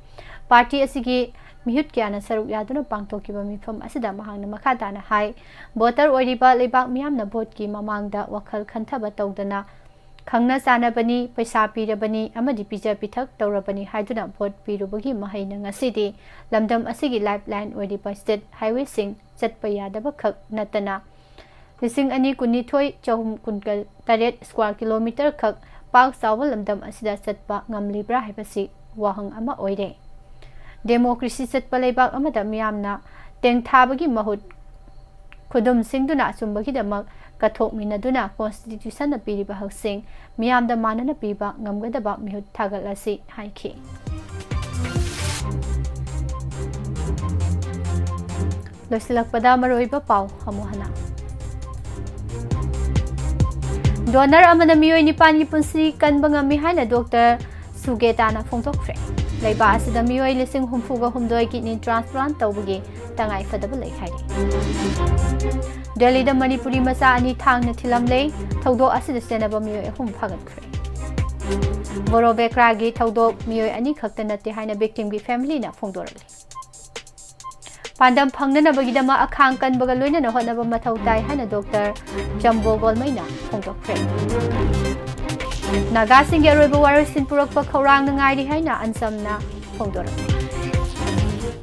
party asigi mihut kyana saruk yaduna pangthokiba mifam asida mahangna makadana hai voter oriba leibak miyamna vote ki mamangda wakhal khanthaba tawdana khangna sanabani paisa pirabani amadi pija pithak tawrabani haiduna vote pirubagi mahaina ngasidi lamdam asigi lifeline oriba state highway sing chatpa yadaba khak natana lising ani kunithoi chahum kunkal taret square kilometer khak park sawa lamdam asida chatpa ngamlibra haibasi wahang ama oire democracy chatpa leibak amada miyamna tengthabagi mahut khudum singduna achumbagi damak kathok minaduna constitution na piriba haksing miyamda manana piba ngamgadaba mihut thagalasi haiki losilakpada maroiba pau hamuhana donor amana miyoi nipan gi punsi kanba ngami haina Dr. Sugetana phongtokre leiba asida miyoi lising humfuga humdoi kidney transplant tawbagi tangai fadaba lei hairi Delhi da Manipuri masa ani thangna thilamle thawdo asida senaba miyoi hum phagatkre boro bekra gi thawdo miyoi ani khakta nate haina victim gi family na phongdorale pandam phangnana bagidama akhang kanbaga loina na honaba mathau tai haina Dr. Jambo Golmaina phongdokre Naga sing aroiba warisin purakpa khawrang nangairi haina ansamna phongdorale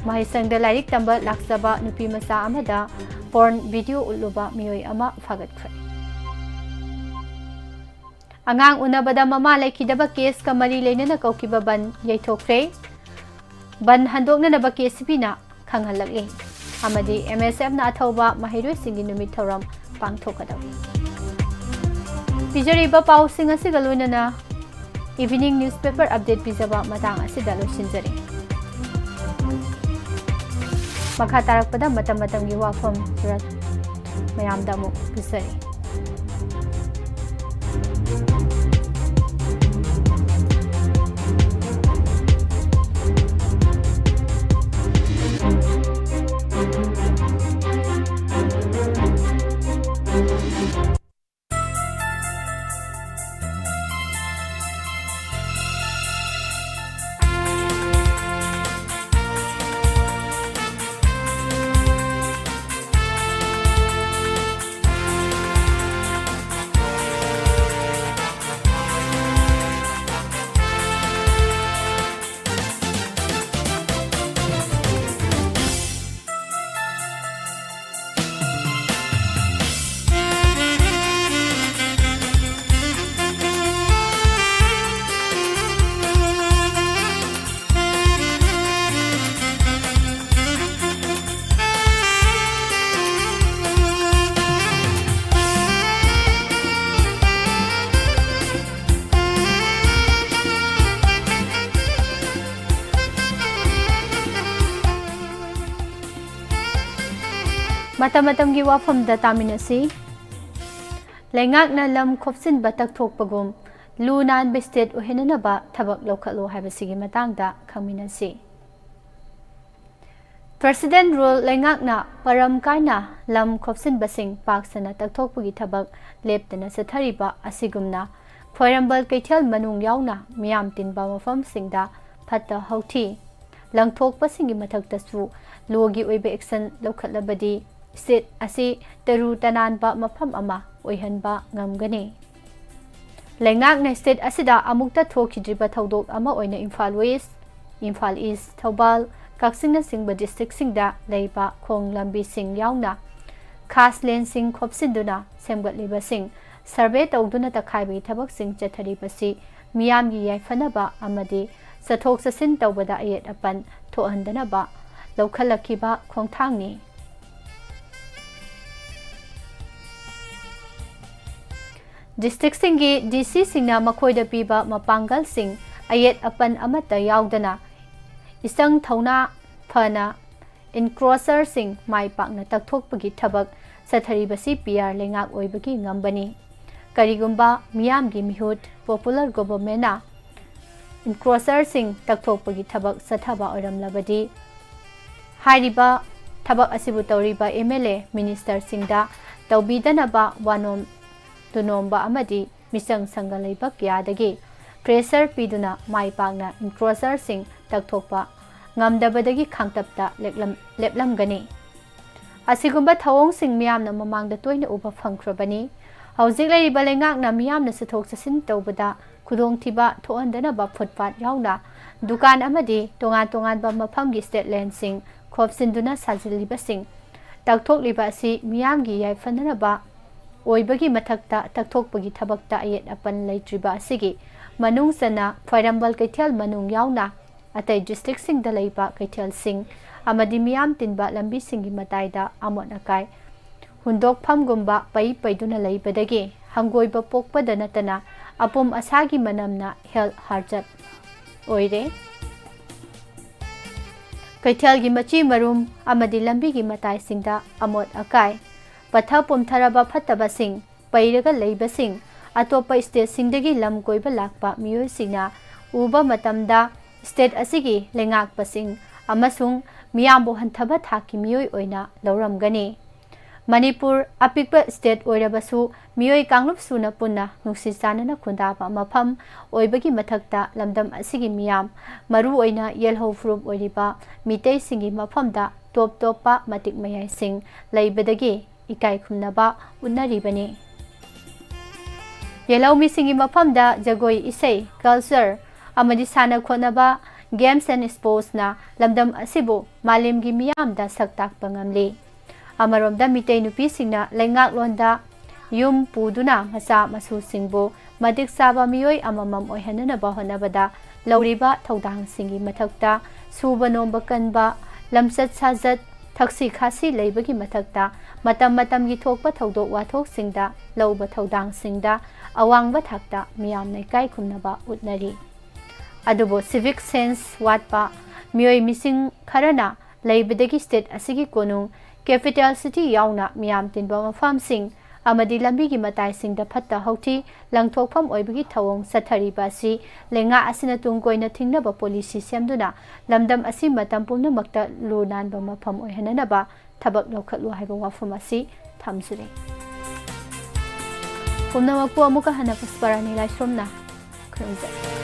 mahisangda lairik tamba laksaba nupi masa amada porn video uluba miyoi ama phagatkre angang unabada mama laikidaba case ka mari leinana kaukiba ban yaithokre ban handokna naba case bina khanghalakle amadi MSF na athauba mahiroi singi numit thoram pangthokadawi pijariba pau singa sigaloina evening newspaper update पिजबा मतंग असिदा लोइसिनजरी मखा तारकपदा मतम मतमगी वाफम मयामदा अमुक पिसरी मतमतमगी वाफमदा तामिनसी लेंगाकना lump खोपसिनबा तकथोकपगुम लू नानबा state ओहेननबा थबक लौखलो हाइबसिगी मतंगदा खमिनसी president rule लेंगाकना परम कायना लम खोपसिनबसिंग पाकसना तकथोकपगी थबक लेपतना सथरिबा असिगुमना खोयरंबल कैथल मनुंग यावना मियाम तिनबा मफमसिंगदा फत्ता हौथी लंगथोकपसिंगी मथक्तसु लोगी ओइबे एक्शन लौखलबदी स्टेट असी तरु तनानबा मफम अमा ओइहनबा ngamgani लेंगाकना स्टेट असिदा अमुक्ता थोखिद्रिबा थौदोक अमा ओइना इम्फाल वेस्ट इम्फाल ईस्ट थौबाल काक्सिंगना सिंगबा डिस्ट्रिक्ट सिंगदा लेबा खोंग लंबी सिंग यावना खास लेन सिंग खोपसिंदुना सेमगतलिबा सिंग सर्वे तौदुना तखाइबी थबक सिंग चथरिबसी मियामगी याइफनबा अमदि सथोक ससिन तौबदा अयेत अपन थोहंदनबा लौखलखिबा खोंथांगनी डिस्ट्रिक्ट सिंगी डीसी सिंगना मखोयदा पीबा मपांगल सिंग अयेत अपन अमता यावदना इसंग थौना फना इनक्रोसर सिंग माइ पाकना तकथोकपगी थबक सथरिबसी पीआर लेंगाक ओइबगी ngambani करिगुंबा मियामगी मिहुत पॉपुलर गवर्नमेंटना इनक्रोसर सिंग तकथोकपगी थबक सथबा ओरमलबदी हारिबा थबक असिबु तौरिबा एमएलए मिनिस्टर सिंगदा तौबीदनबा वानोम दुनोंबा अमदी मिसंग संगलैबक यादगी प्रेशर पीदुना माइ पाकना इनक्रोसर सिंग तकथोकपा ngamdabadagi khangtapta leplamgani asigumba thawong sing miyamna mamangda toina uba phangkrabani hawjik laiba lengakna miyamna sathok sasin tawbada khudong thiba thoandana ba footpath yauna dukan amadi tongan ba maphamgi state land sing khopsinduna sajiliba sing takthokliba si miyamgi yaifandana ba oibagi mathakta takthokpagi thabakta ayet apan leitriba asigi manung sana phairambal kaithal manung yauna अतै district Singh the लैबा Kaithal सिंग अमदि मियाम तिनबा लंबी सिंगी मताइदा अमोन अकाय हुंदोकफम गुंबा पै पैदुना लैबदगे हंगोइबा पोकपदा नतना अपुम असागी मनमना health हार्जत ओइरे Kaithal गी मची मरुम अमदि लंबी गी मताइ सिंगदा अमोन अकाय पथा पुमथरबा फतबा सिंग पैरगा लैबा सिंग अतोपा state सिंगदगी lump कोइबा Lakpa मियोय सिंगना उबा मतमदा स्टेट असिगी लेंगाकपसिंग अमसुंग मियामबो हंथबा थाकी मियोय ओइना लौरमगनी मणिपुर अपिकपा स्टेट ओइरबसु मियोय कांगलुप सुना पुन्ना नुक्सी चानना खुंदाबा मफम ओइबगी मथक्ता लमदम असिगी मियाम मरु ओइना येलहो फ्रुप ओइरिबा मितै सिंगी मफमदा टॉप टॉपा मतिक मयाय सिंग लैबदगी इकाय खुमनबा उन्नरिबनी येलहो मिसिंगी मफमदा जगोय इसै कल्चर अमदि साना खोनबा गेम्स एंड स्पोर्ट्स ना लमदम असिबो मालेमगी मियामदा सक्ताक पंगमली अमरोमदा मितै नुपी सिंगना लेंगाक लोंदा युम पुदुना मसा मसु सिंगबो मदिक साबा मियोय अममम ओहनना बहनबदा लौरिबा थौदांग सिंगी मथक्ता सुबा नोंबा कनबा लमसत साजत ꯊꯛꯁꯤ ꯈꯥꯁꯤ ꯂꯩꯕꯒꯤ ꯃꯊꯛꯇ ꯃꯇꯝ ꯃꯇꯝꯒꯤ ꯊꯣꯛꯄ ꯊꯧꯗꯣꯛ ꯋꯥꯊꯣꯛꯁꯤꯡꯗ ꯂꯧꯕ ꯊꯧꯗꯥꯡꯁꯤꯡꯗ ꯑꯋꯥꯡꯕ ꯊꯥꯛꯇ ꯃꯤꯌꯥꯝꯅ ꯏꯀꯥꯏ ꯈꯨꯝꯅꯕ ꯎꯠꯅꯔꯤ꯫ ꯑꯗꯨꯕꯨ ꯁꯤꯚꯤꯛ ꯁꯦꯟꯁ ꯋꯥꯠꯄ ꯃꯤꯑꯣꯏ ꯃꯤꯁꯤꯡ ꯈꯔꯅ ꯂꯩꯕꯗꯒꯤ ꯁ꯭ꯇꯦꯠ ꯑꯁꯤꯒꯤ ꯀꯣꯅꯨꯡ ꯀꯦꯄꯤꯇꯦꯜ ꯁꯤꯇꯤ ꯌꯥꯎꯅ ꯃꯤꯌꯥꯝ ꯇꯤꯟꯕ ꯃꯐꯝꯁꯤꯡ ꯑꯃꯗꯤ ꯂꯝꯕꯤꯒꯤ ꯃꯇꯥꯏꯁꯤꯡꯗ ꯐꯠꯇ ꯍꯥꯎꯊꯤ ꯂꯪꯊꯣꯛꯐꯝ ꯑꯣꯏꯕꯒꯤ ꯊꯧꯑꯣꯡ ꯆꯠꯊꯔꯤꯕ ꯑꯁꯤ ꯂꯩꯉꯥꯛ ꯑꯁꯤꯅ ꯇꯨꯡ ꯀꯣꯏꯅ ꯊꯤꯡꯅꯕ ꯄꯣꯂꯤꯁꯤ ꯁꯦꯝꯗꯨꯅ ꯂꯝꯗꯝ ꯑꯁꯤ ꯃꯇꯝ ꯄꯨꯝꯅꯃꯛꯇ ꯂꯨ ꯅꯥꯟꯕ ꯃꯐꯝ ꯑꯣꯏꯍꯟꯅꯅꯕ ꯊꯕꯛ ꯂꯧꯈꯠꯂꯨ ꯍꯥꯏꯕ ꯋꯥꯐꯝ ꯑꯁꯤ ꯊꯝꯖꯔꯤ꯫ ꯄꯨꯝꯅꯃꯛꯄꯨ ꯑꯃꯨꯛꯀ ꯍꯟꯅ ꯄꯨꯁꯄꯔꯥꯅꯤ ꯂꯥꯏꯁ꯭ꯔꯣꯝꯅ ꯈꯨꯔꯨꯝꯖꯔꯤ꯫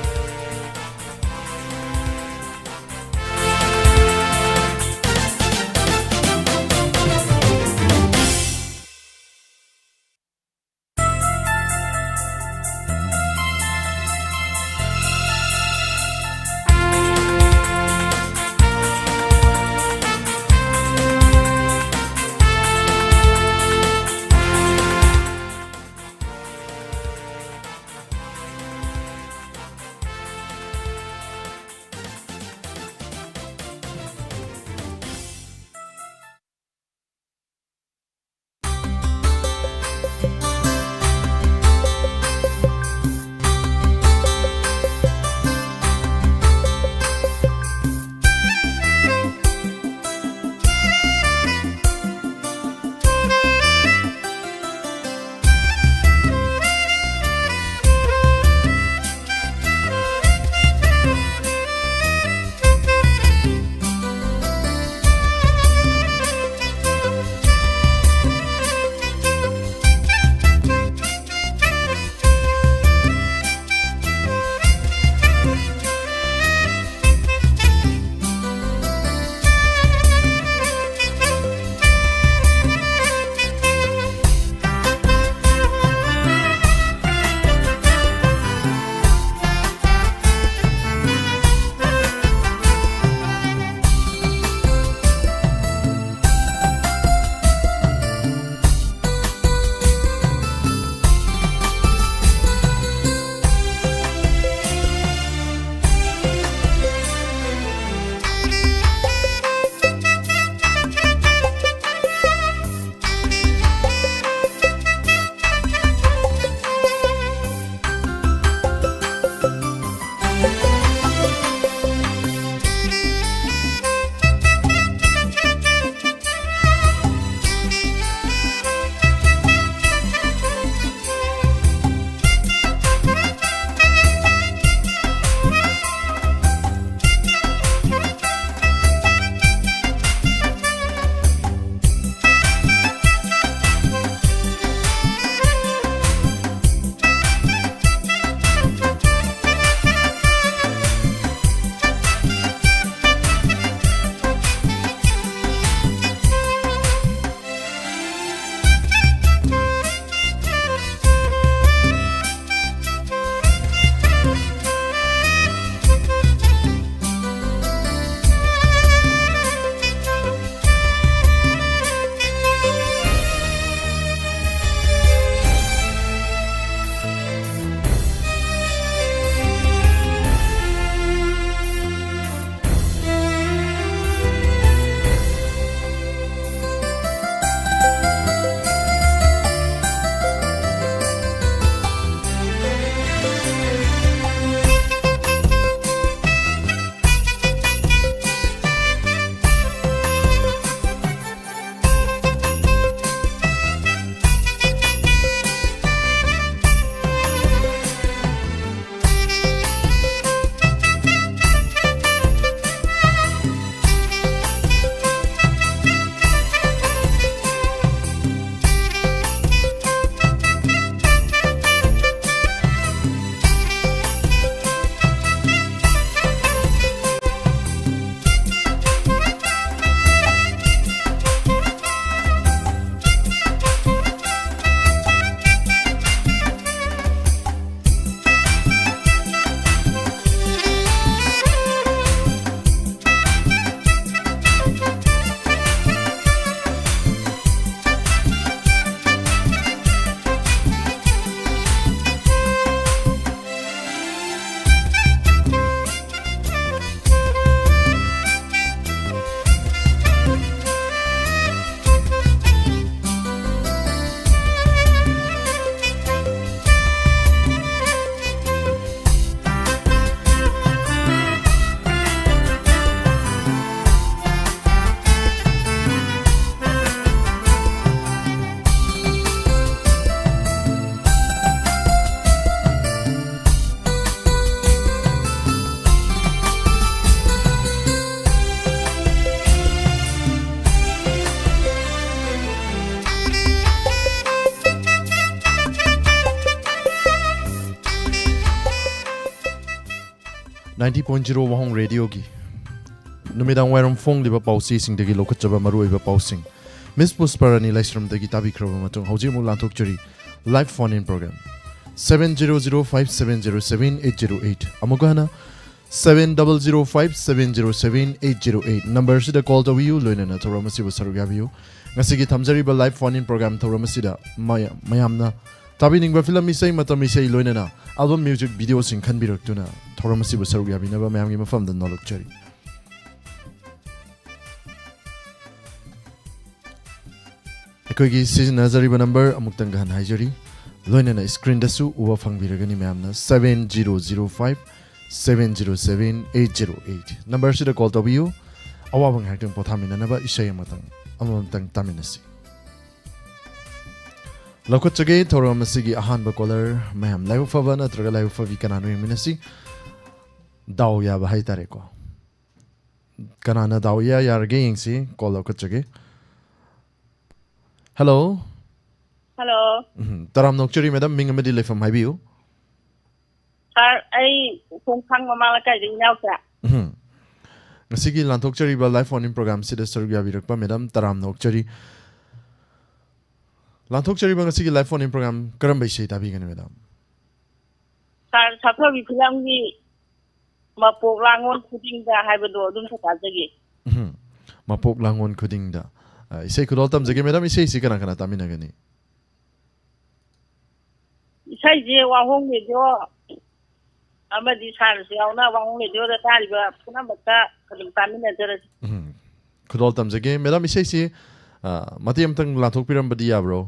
90.0 WAHONG Radio gi numidang wairam phong liba pausi sing degi lokachaba maru iba pausing Miss Pusparani Laisram degi tabi kroba matung hauji mu lantok churi live phone in program 7005707808 amugana 7005707808 number sida call to you loina na thoramasi bu sarugyabiu ngasi gi thamjari ba live phone in program thoramasi da mayamna tabi ningba film isai matam isai loina na album music video sing khanbirak tuna thoramasi bu sarugyabi na ba mayam gi mafam da nolok chari ekoi gi season nazari ba number amuktang gan haijari loina na screen da su uwa fangbiragani mayam na 7005 707-808 number sida call to you awabang hakting pothamina na ba isay matang amamtang taminasi lokot chage thoram asigi ahan ba caller mayam live fava na traga live favi kananu minasi daw ya ba hay tare ko kanana daw ya yar ge yingsi call lokot chage hello taram nokchuri madam mingamadi live from habiu ai kung khang mamala kai ding naw sa ngasigi lantok chari ba live phone in program sida sarugya birakpa madam taram nokchari lantok chari ba ngasigi live phone in program karam bai sei tabi gani madam sar sapha bi philam gi mapok langon khuding da haibado dum sa jagi mapok langon khuding da isai khudol tam jagi madam isai si kana kana tamina gani isai je wahong me jo amadi sar siauna wahong le jo da tari ba puna mata kadum tamina jara khudol tam jagi madam isai si matiam tang lantok piram badi ya bro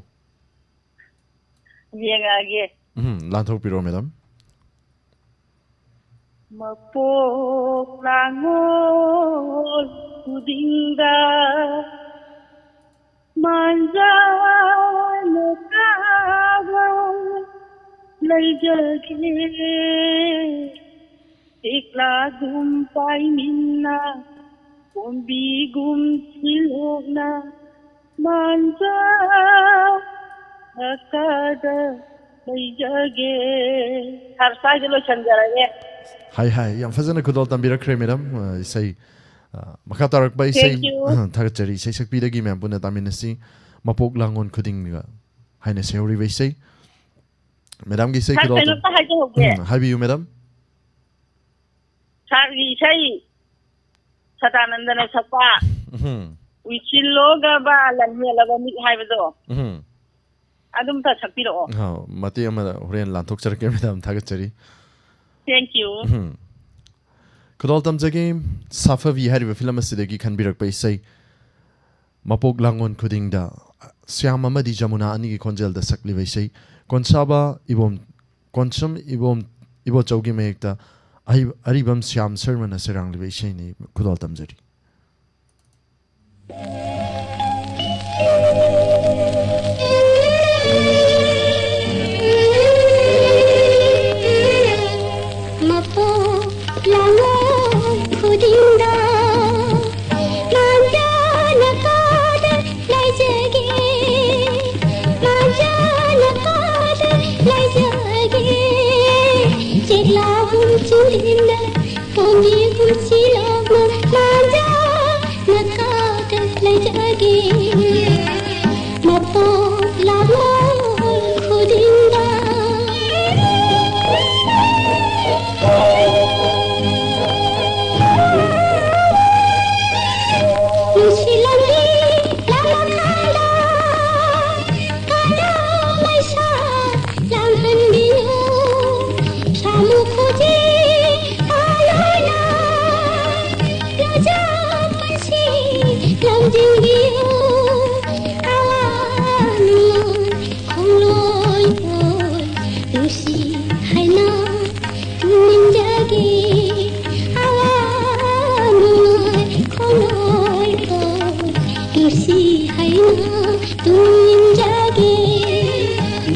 yenga ge lantok piro madam mapok langon khuding da manja nakawa lai jage ikla gum pai minna kumbi gum silona manja akada lai jage har sai lo chanjara ye hai yam fazana khudol tam birakre madam isai makatarak ba isai thagachari isai sakpi dagi mem puna taminasi mapok langon khuding ga haina seori ba isai madam gi isai khudol habi you madam sar gi isai satanandana sapa wichilloga ba lanmela ba mi haibado adum ta sakpiro ha mati amada horen lantok charke madam thagachari thank you khudol tam jagi safa vi hariba film asidagi khanbirak pa isai mapok langon khuding da syam amadi jamuna ani gi konjel da sakli vai sei konsaba ibom koncham ibo chaugi mekta aribam syam sermana serang li vai sei ni khudol tam jari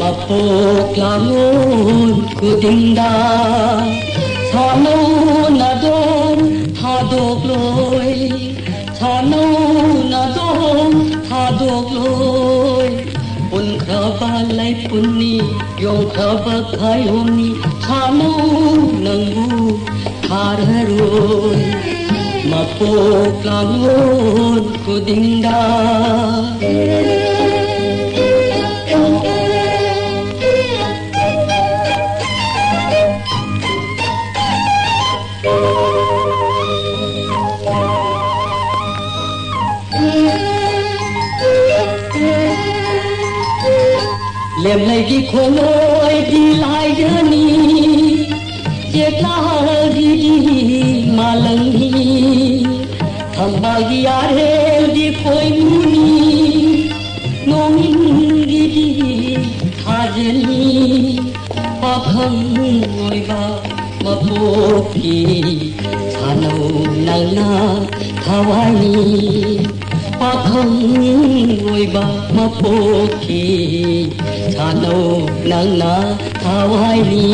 mapok langon khuding da thano nadom thadok loi thano nadom thadok loi un khaba lai punni yong khaba khai homni thano nangu harharoi mapok langon kudinda lem lagi khonoi di lai jani jetla di malangi thambagi are di koi muni nongin di thajani pakhang oi ba mapoki chano nangna thawani pakhang oi ba mapoki chano nangna thawani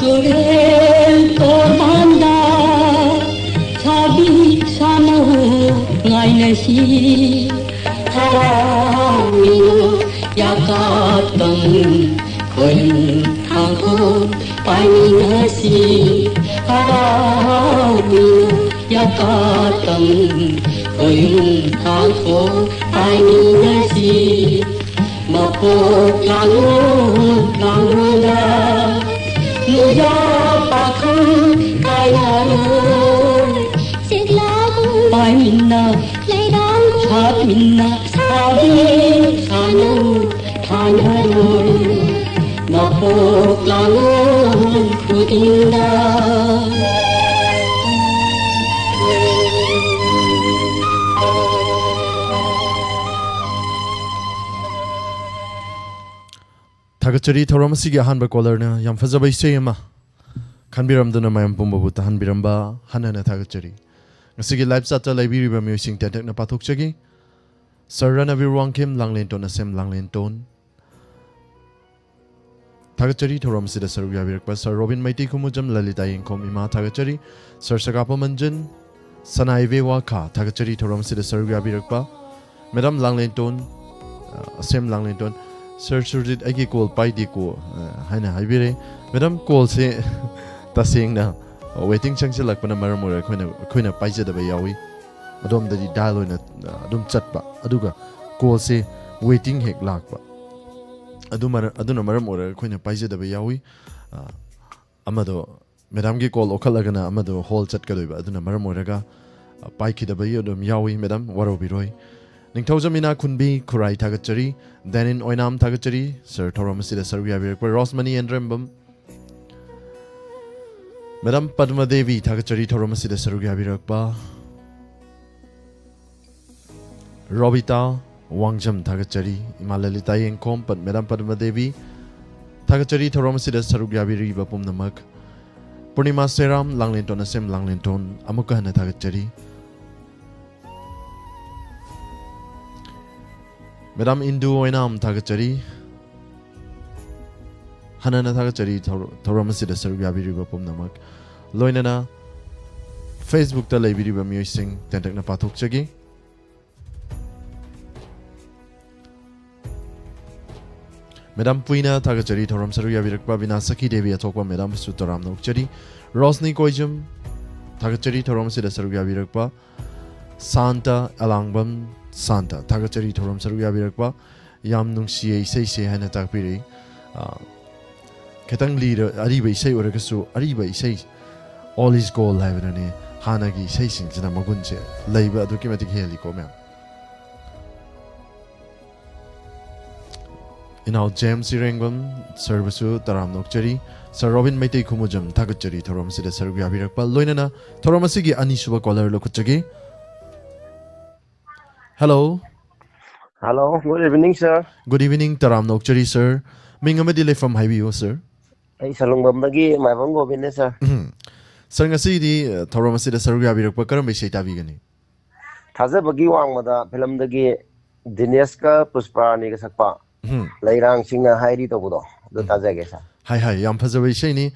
Turel tormanda sabi sano ngai nasi hawi yakatang koin hangko pani nasi hawi yakatang koin hangko pani nasi mapok langoda Muja pakhang kaya roy Siglago Pai minna Laidang Chat minna Sabi Sano Thanya roy Mapok langon Kudinda Thagachari thoram asigi ahanba caller na yam fazaba isei ama khanbiram duna mayam pumbabu tahanbiramba hanana thagachari ngasigi live chata laibiriba music tetek na pathok chagi sarana virwang kim langlen ton asem langlen ton thagachari thoram sida sarugya birakpa sir robin maiti kumujam lalita yengkom ima thagachari sir sagapa manjan sanaive wa kha thagachari thoram sida sarugya birakpa madam langlen ton asem langlen ton Sir Surjit agi call pai di ko haina haibire madam call se tasing na waiting chang se lakpana maram ora khoina pai ja da ba yawi adom da di dial na adum chat ba aduga call se waiting hek lak ba aduna maram ora khoina pai ja da ba yawi amado madam gi call okhalaga na amado hall chat ka doiba aduna maram ora ga pai ki da ba yodom yawi madam waro biroi Ningthojamina kunbi kurai thagachari Danin oinam thagachari Sir Thoramasida Sarugya Birakpa Rosmani and Rembam Madam Padma Devi thagachari Thoramasida Sarugya Birakpa Robita Wangjam thagachari Imalalita Yenkom Pad Madam Padma Devi thagachari Thoramasida Sarugya Biriba Pumnamak Purnima Seram Langlinton Asem Langlinton Amukahana thagachari Madam Indu oinam thagachari hanana thagachari thoramasida sarugya biriba pumnamak loinana Facebook ta laibiriba music tentakna pathok chagi Madam Puina thagachari thoram sarugya birakpa Vinasaki Devi athokpa Madam Sutaram nokchari Rosni Koijam thagachari thoramasida sarugya birakpa Santa Alangbam Santa thagachari thoram sarugya birakpa yam nungsiye isei se hana takpiri ketang leader ariba isei oragasu ariba isei all is gold haibane hanagi isei singchina magunche leiba aduki matik heli ko ma'am inau James Irengam servisu taram nokchari Sir Robin Maitei Kumujam thagachari thoram sida sarugya birakpa loinana thoram asigi ani suba caller lokuchagi Hello. Hello, good evening, sir. Good evening, Taram Nokchari, sir. Mingama delay from Highview, sir. Ay salong bambagi, may bang gobin na, sir. Sir, ngasi di Thoramasi da sarugya birakpa karam bay shay tabi gani. थाजबगी वांगमदा फिल्मदगी Dinesh का पुष्पारानी का सकपा लैरांग सिंह हाइरी तबुदो दो ताजागे सा हाय याम फजबे इसेनी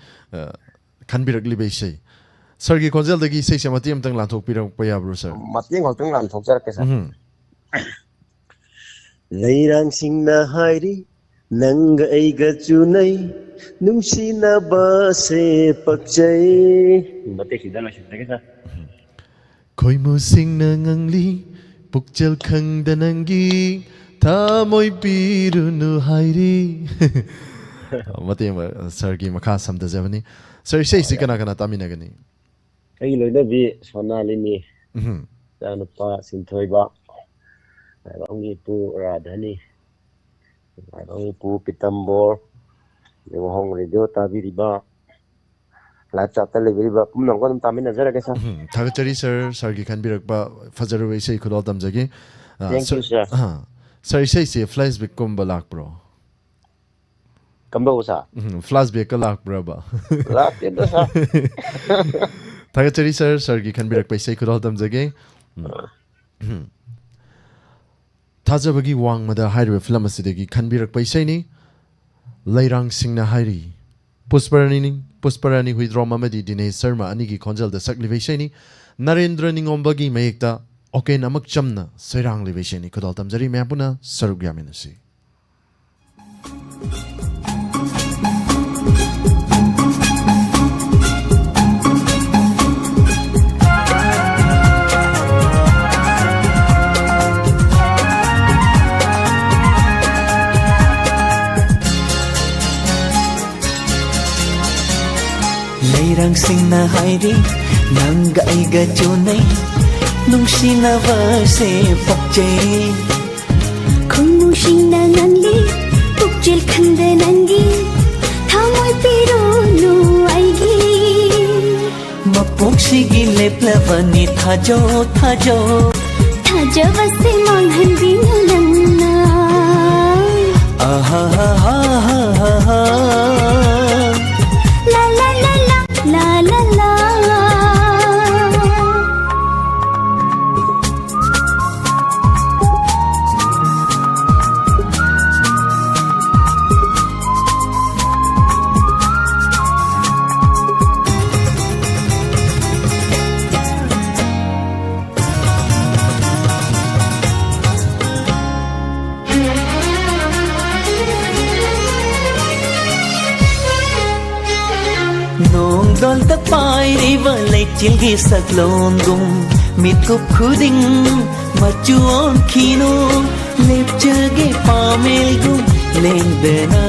खनबिरकली बे इसे sir की खोजल दगी इसे से मतियम तंग लाथोक पिरक पयाब्रो सर मतियम हतंग लान थोकजर के सा लैरांग सिंह हाइरी नंग ऐगा चुनै नुंसिनबा से पक्चै मते सिदाना सिदगे सा खोइमु सिंगना ngangli pukjal khangda nangi thamoi pirunu hairi mate sir ki makha samda javani sir sei kana kana tamina gani ai loina bi sonalini janupa sinthoiba ongi pu radhani ongi pu pitambor WAHONG radio tabiriba la chapter lebiriba pumnong ko tamina jara ke sa thagachari sir ki khanbirakba fajaru sei khudal tamjagi thank you sir sir sei flashback komba lak bro kamba usa flashback ka lak bro ba lak te do sa thagachari sir ki khanbirakba sei khudal tamjagi thajabagi wangmada hairwe film asidagi khanbirakba sei ni lairang singna hairi Pushparani हुई drama में दिनेश शर्मा अनि की खोंजल the सकली वैशेनी Narendra निंगोंबगी मयेक्ता okay नमक चमना सैरांग लिवैशेनी खुदाल तमजरी मैं पुना सरुप ग्यामिनसी Lairang singna hairi nang aiga chunai nungsinaba se pakchai khungmu singna nangli pukjil khanda nangi thamoi piro nu aigi mapok sigi leplavani thajo wase manghan dinu langna aha ha ha ha ha la la la la la la la dol ta pairi balai chilgi saklon gum mitku khuding machuon khino lepchage pamel gum lendena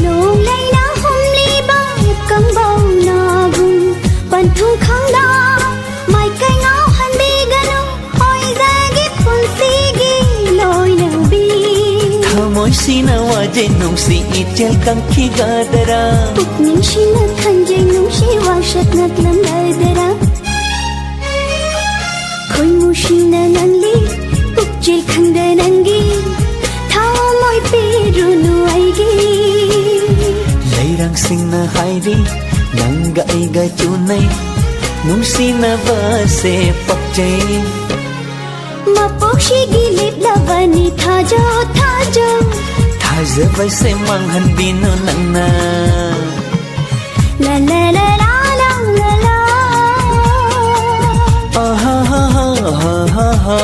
nong laina homli ba kang bau na gum panthung khangla mai kai ngau han bi ganu hoi zagi punsi gi loi na bi thamoi sina waje nong si ichel kang khigadara pukning shina khanje nong shi wa shat nak lam dara khoi mu shina nangli pukjil khangda nangi thao moi piru nu aigi lairang singna hairi nanga aiga chunai nung sina ba se pakchai mapok shigi lip lavani thajo Thaja vai se manghan binu nangna la la la la la la la ha ha ha ha ha ha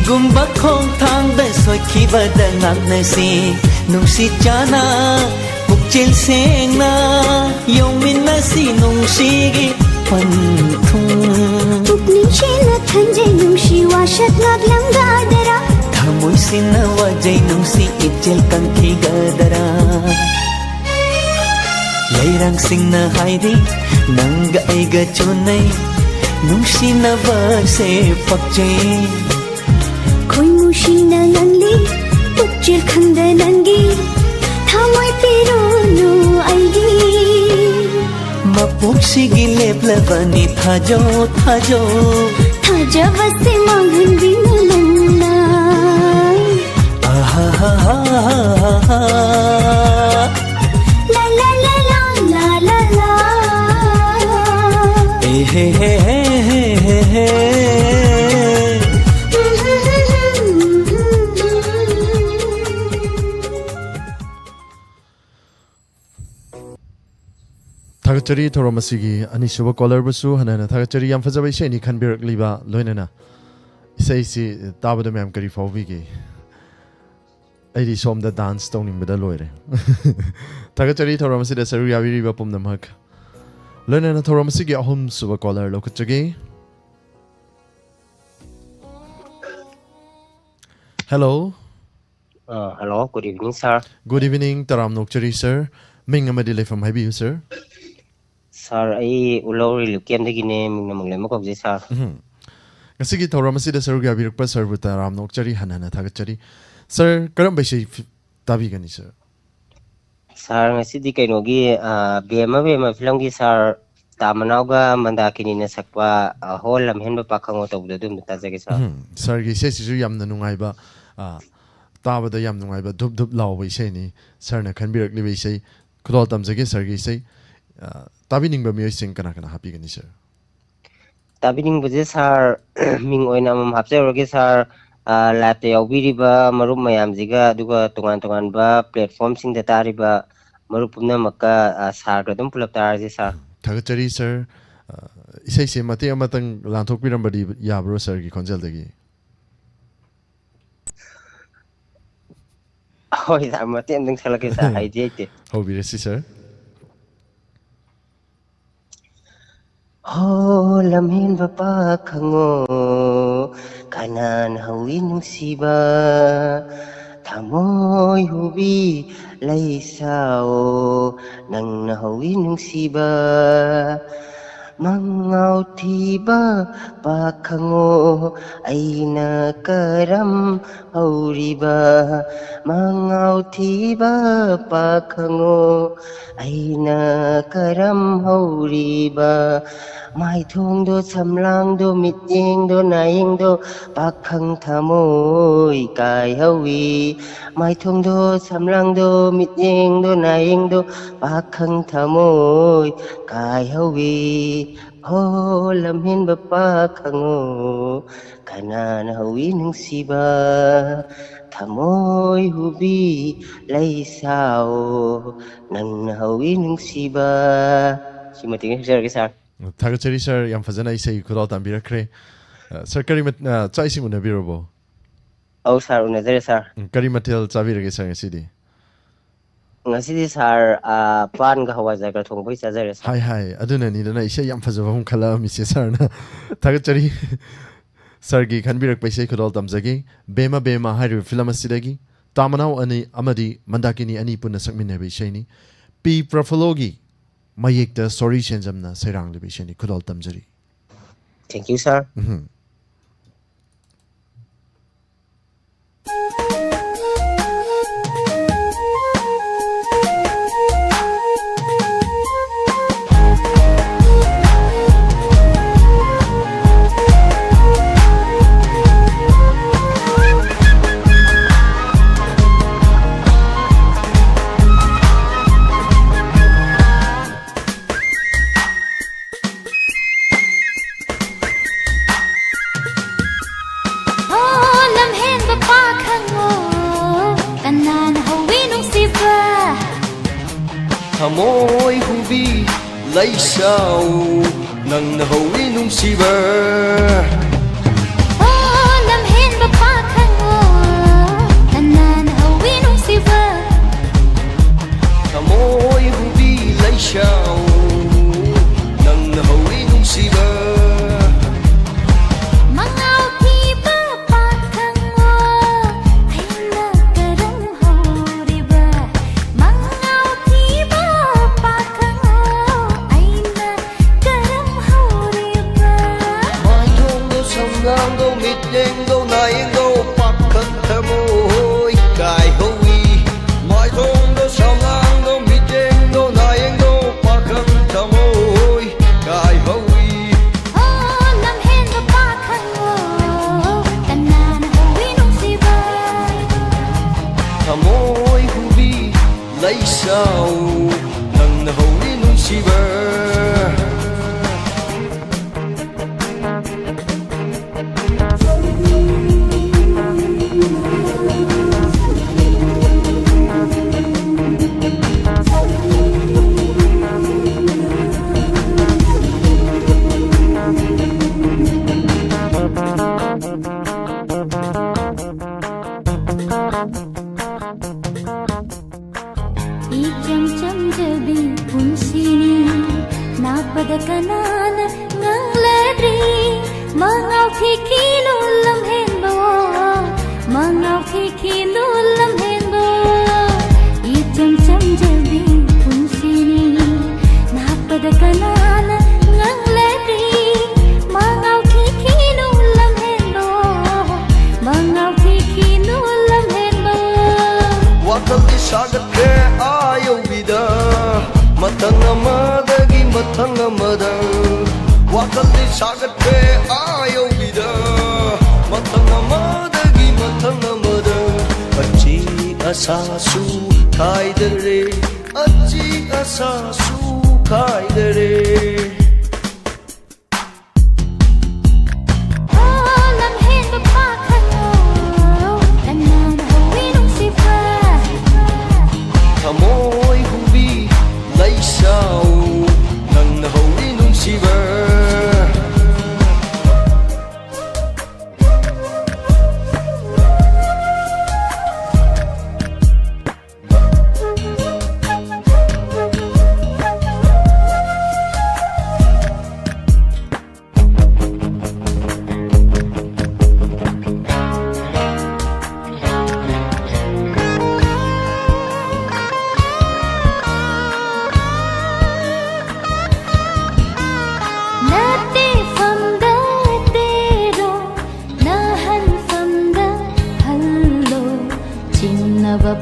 gumba khong thang da soi khi ba da ngak na si nung si chana ꯄꯨꯛꯆꯦꯜ ꯁꯦꯡꯅ ꯌꯧꯃꯤꯟꯅꯁꯤ ꯅꯨꯡꯁꯤꯒꯤ ꯄꯟꯊꯨꯡ ꯄꯨꯛꯅꯤꯡꯁꯤꯅ ꯈꯟꯖꯩ ꯅꯨꯡꯁꯤ ꯋꯥꯁꯛ ꯉꯥꯛꯂꯝꯒꯗꯔꯥ ꯊꯃꯣꯏꯁꯤꯅ ꯋꯥꯖꯩ ꯅꯨꯡꯁꯤ ꯏꯆꯦꯜ ꯀꯪꯈꯤꯒꯗꯔꯥ ꯂꯩꯔꯥꯡꯁꯤꯡꯅ ꯍꯥꯏꯔꯤ ꯅꯪꯒ ꯑꯩꯒ ꯆꯨꯅꯩ ꯅꯨꯡꯁꯤꯅꯕꯁꯦ ꯄꯛꯆꯩ ꯈꯣꯏꯃꯨꯁꯤꯅ ꯉꯪꯂꯤ ꯄꯨꯛꯆꯦꯜ ꯈꯪꯗ ꯅꯪꯒꯤ ꯊꯃꯣꯏ ꯄꯤꯔꯨꯅꯨ ꯑꯩꯒꯤ ꯃꯄꯣꯛꯁꯤꯒꯤ ꯂꯦꯞꯂꯕꯅꯤ ꯊꯥꯖꯧ ꯊꯥꯖꯧ ꯊꯥꯖꯕꯁꯦ ꯃꯥꯡꯍꯟꯕꯤꯅꯨ ꯅꯪꯅ ला ला ला ला ला ला ला हे हे हे हे हे थागचरी थोरमसिगी अनिसुब कॉलर बसु हनना थागचरी याम फजबा इसेनी खनबिरकलिबा लोइनना इसेसी ताबद मैम करी फाउबिगी अꯩꯗꯤ ꯁꯣꯝꯗ ꯗꯥꯟꯁ ꯇꯧꯅꯤꯡꯕꯗ ꯂꯣꯏꯔꯦ ꯊꯥꯒꯠꯆꯔꯤ ꯊꯧꯔꯝ ꯑꯁꯤꯗ ꯁꯔꯨꯛ ꯌꯥꯕꯤꯔꯤꯕ ꯄꯨꯝꯅꯃꯛ ꯂꯣꯏꯅꯅ ꯊꯧꯔꯝ ꯑꯁꯤꯒꯤ ꯑꯍꯨꯝꯁꯨꯕ ꯀꯣꯂꯔ ꯂꯧꯈꯠꯆꯒꯦ hello hello good evening sir good evening ꯇꯔꯥꯝ ꯅꯣꯛꯆꯔꯤ ꯁꯔ ꯃꯤꯡ ꯑꯃꯗꯤ ꯂꯩꯐꯝ ꯍꯥꯏꯕꯤꯌꯨ ꯁꯔ ꯁꯥꯔ ꯑꯩ ꯎꯂꯧꯔꯤ ꯂꯨꯀꯦꯝꯗꯒꯤꯅꯦ ꯃꯤꯡ ꯑꯃꯨꯛ ꯀꯧꯖꯩ ꯁꯥꯔ ꯉꯁꯤꯒꯤ ꯊꯧꯔꯝ ꯑꯁꯤꯗ ꯁꯔꯨꯛ ꯌꯥꯕꯤꯔꯛꯄ ꯁꯔꯕꯨ ꯇꯔꯥꯝ ꯅꯣꯛꯆꯔꯤ ꯍꯟꯅ ꯊꯥꯒꯠꯆꯔꯤ सर करम इसे ताबीगनी sir sir ngасidi kainogi bema film gi sir tamanauga mandakini na sakpa hol lamhenba pakhango tawdu dum tajage sir sir gi से सिजु यामना नुंगाइबा ताबदा याम नुंगाइबा धुप धुप लाव इसे नि सर न खनबिरकलि इसे खुदल तमजगे सर gi इसे ताबिनिंगबा मिय सिंग कना कना हापीगनी sir tabining buje sir ming oina mam hapjaroge sir live यावबिरिबा मरुप मयामजिगा दुगा तोगान तोगान बा प्लेटफॉर्म सिंग दा तारिबा मरुप पुनमक्का सार गदम पुलप तारजे सर थागचरी सर इसे से मते अमतंग लांथोकपिरमबदी याब्रो सर की खंजल दगी होय सर मते अंदंग सलके सर हाइजेते होबिरेसी सर हो लम्हेन बपा खंगो kanan hawi nungsiba thamoy hubi laisao nang na hawi nungsiba mangau thiba pakhango aina karam hauriba mangau thiba pakhango aina karam hauriba mai thong do samlang do mityeng do naing do pakhang thamoi kai hawi mai thong do samlang do mityeng do naing do pakhang thamoi kai hawi ho lamhin ba pakhango kanan hawi nungsiba thamoi hubi laisao nang hawi nungsiba simating sir ke sir थागचरी sir याम फजना इसे खुदल तांबिरखरे sir करीमत चाइसिंग उनबिरबो औ सर उनजरे सर करीमतेल चाबिरगे sir ngасidi ngасidi sir pan ga hawa jaga thongbai chajare sir हाय हाय अदुना नि दना इसे याम फजबम खला मिसे सर ना थागचरी सर गी खनबिरक पैसे खुदल तमजगे बेमा बेमा हाइर फिल्म असिदगी तामनाव अनि अमदी मंदाकिनी अनि पुन सकमिने बिशैनी P प्रफलोगी mayekta sorry chenjamna sairang le bishani khudal tamjari thank you sir Thamoy hubi laisao nang nahawi nungsiba lamhen ba pakhango kanan hawi nungsiba Thamoy laisau nang hoi nungsiba kanana ngang ledri mangau khi lu lam hen bo mangau khi lu lam hen bo I cham cham jabi punsini na pada kanana ngang ledri mangau khi lu lam hen bo mangau khi lu lam hen bo wakal isagat ke ayo vida matang amadagi matang amada wakal di sagat pe ayo vida matang amadagi matang amada achi asasu kaidare achi asasu kaidare Amoy hubi laisau nang nahoi nungsiba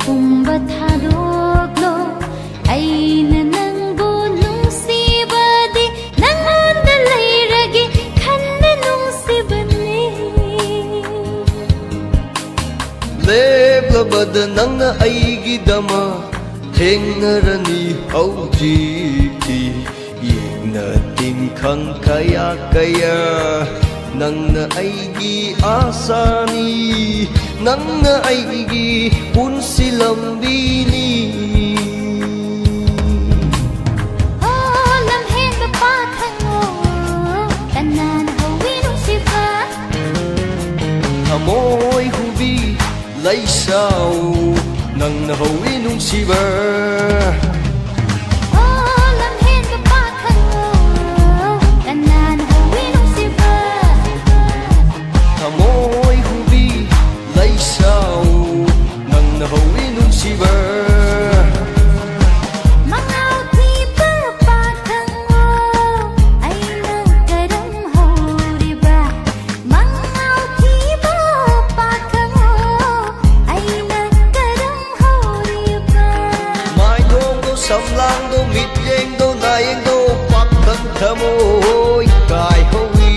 pumba thadoklo aina nangbu nungsibadi nanganda lairagi khanna nungsibani leblabad nang aigi dama thengarani hauji ki yegna timkhang kaya kaya nang aigi asani nang aigi punsilambini oh lam hen ba pa thango tanan hawi nungsiba amoy hubi laisau nang nahawi nungsiba amoy hubi laisau nang nahawi nungsiba mangau ti pa thango ai na karam horiba mangau ti pa thango ai na karam horiba mai dong do samlang do mit yeng do na yeng do pak kan thamoy kai howi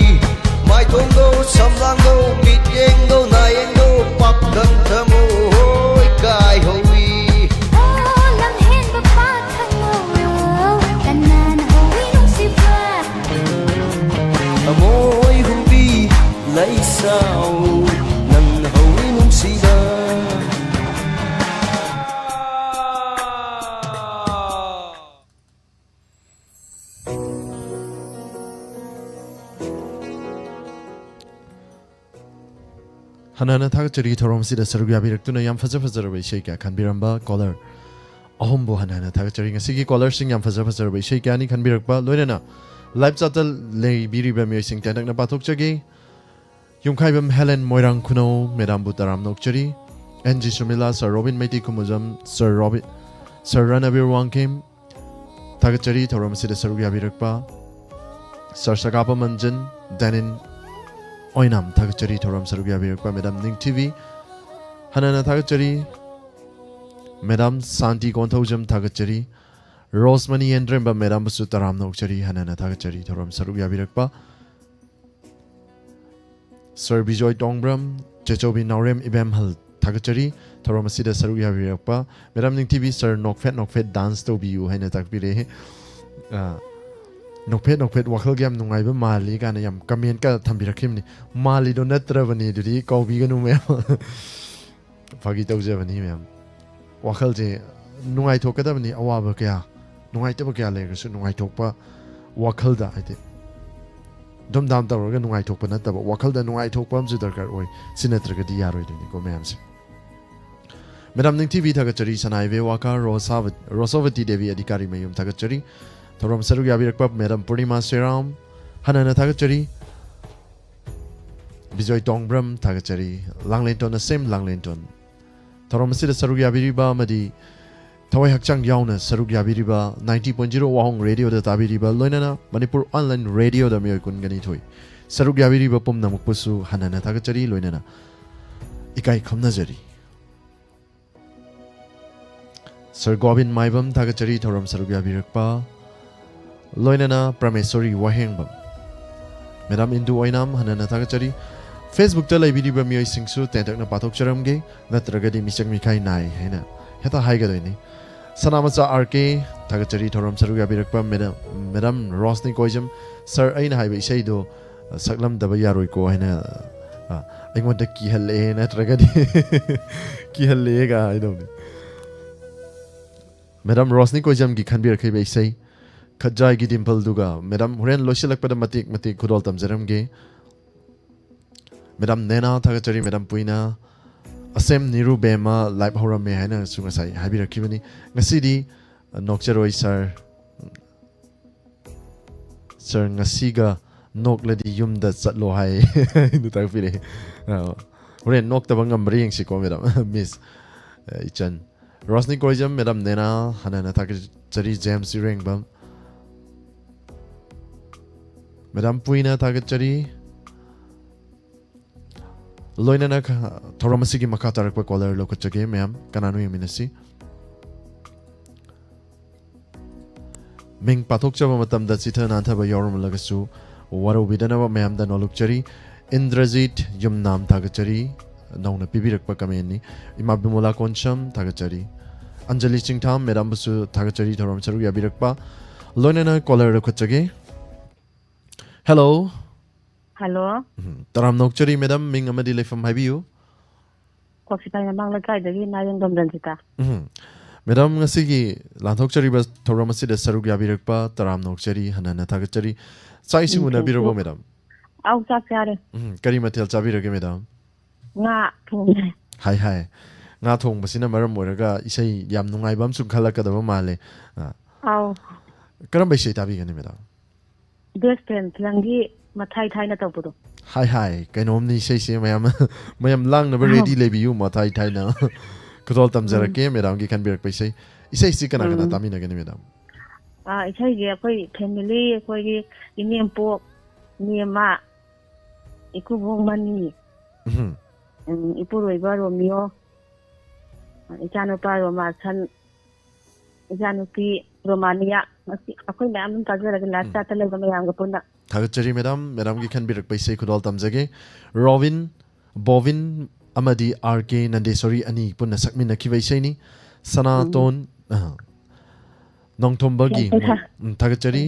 mai dong do samlang do mit yeng do na yeng do pak kan thamoy kai howi oh lam hen ba pa thango kanan hawi nungsiba amoy hubi laisau nang nahawi nungsiba Hanana thakchari thorom sida sarugya biraktuna yam fajar fajar bai shei kya khanbiramba caller ahom bo hanana thakchari ngasigi caller sing yam fajar fajar bai shei kya ni khanbirakba loinana live chatal lei biriba mi sing tanak na pathok chagi yumkhaibam Helen Moirang Kuno Madam Butaram Nokchari NG Sumila Sir Robin Maiti Kumujam Sir Robin Sir Ranavir Wangkim thakchari thorom sida sarugya birakba Sir Sagapa Manjan Danin Oinam thakchari thoram sarugya birakpa Madam Ning TV Hanana thakchari Madam Santi Konthojam thakchari Rosemary Endremba Madam Sutaram Nokchari Hanana thakchari thoram sarugya birakpa Sir Bijoy Tongbram Chechobi Naurem Ibem Hal thakchari theorem असिदा सरुक याबिरकपा madam निंगतिबी sir नोकफेट dance तोबियु हाइना ताकबिरे नोकफेट वखल game नुंगाइबा माली गाना याम comment का थंबिरखिमनि माली दो नत्रबनी दुदी कौबिगनु मे Phagi तौजबनी ma'am वखल जे नुंगाइ थोकदबनी अवाब क्या नुंगाइ तब क्या लेगसु नुंगाइ थोकपा वखल दा हाइते दम दाम तौरगा नुंगाइ थोकपा नतब वखल दा नुंगाइ थोकपा अमजु दरकार ओइ सिनत्रगदि यारोइ दुनी को मैम से मैडम निंगतिबी थागचरी सनाइबे वाका रोसावती देवी अधिकारी मयुम थागचरी थोरम सरुक याबिरकपा मैडम पूर्णिमा श्रीराम हनना थागचरी विजय टोंगब्रम थागचरी लांगलेंटोन सेम लांगलेंटोन थोरम सिदा सरुक याबिरिबा मदि थवai hakchang yauna saruk yabiriba 90.0 wahong radio da tabiriba loinana manipur online radio da miyoi kun gani thoi saruk yabiriba pum namuk pusu hanana thagachari loinana ikai khamna jari Sir Gobin Maibam thagachari thoram saruk yabirakpa loinana pramesori wahengbam Madam Indu oinam hanana thagachari Facebook ta laibiriba miyoi singsu tentakna pathok charamge natragadi misak mikai nai haina heta haiga doini Sanamacha RK thagachari thoram saruk yabirakpa Madam Rosni Koijam Sir aina haiba isai do saklam daba yaroi ko haina aingonda ki halle natragadi ki halle ga I don't Madam Rosni Koijam gi khanbir khaiba isai khajai gi dimple duga Madam Huren losilakpada matik khudol tamjaramge Madam Nena thagachari Madam Puina Asem Niru Bema live horam me haina sungasai habirakibani ngasidi nokcheroi sir ngasiga nokladi yumda chatlo hai nu takpire ore nok tabang amring si ko madam miss ichan Rosni Koijam Madam Nena hanana thagachari James Ringbam Madam Puina thagachari Loinana Thoramasigi Makatarakpa caller lokachage ma'am kananu yaminasi Ming pathok chaba matam da chitha nanthaba yorum lagasu waro bidanaba ma'am da nolukchari Indrajit Yumnam thagachari nauna pibirakpa kameni ima bimula koncham thagachari Anjali Chingtham madam busu thagachari thoram charu yabirakpa Loinana caller lokachage Hello Hello Taram nokchari madam ming amadi lefam haibiu Koksita na bang lakai dagi na yung domdan sita Madam ngasigi lanthokchari bas thoramasi da saruk yabirakpa taram nokchari hanana thagachari sai simuna birobo madam Au sa pyare kari mathel chabirage madam Nga thong hai nga thong basina maram moraga isai yam nungai bam su khalakadaba male Au karam bai sei tabi gani madam Best friend langi mathai thai na tawpudo hai kainom ni sei se mayam lang na ready lebiu mathai thai na kudol tamjarake madam gi kan birak paisai isai si kana tamina gani madam isai ge akoi family akoi gi inem po niema iku bong mani ipuroi ba romio ichano pa roma san ichano pi romania akoi ma'am tajaraga lasta ta leba mayam ga punna Thagachari madam gi khan birak paisai khudol tamjage Robin Bovin amadi RK Nandesori ani punna sakmina kivaisai ni Sanaton Nongthombagi Thagachari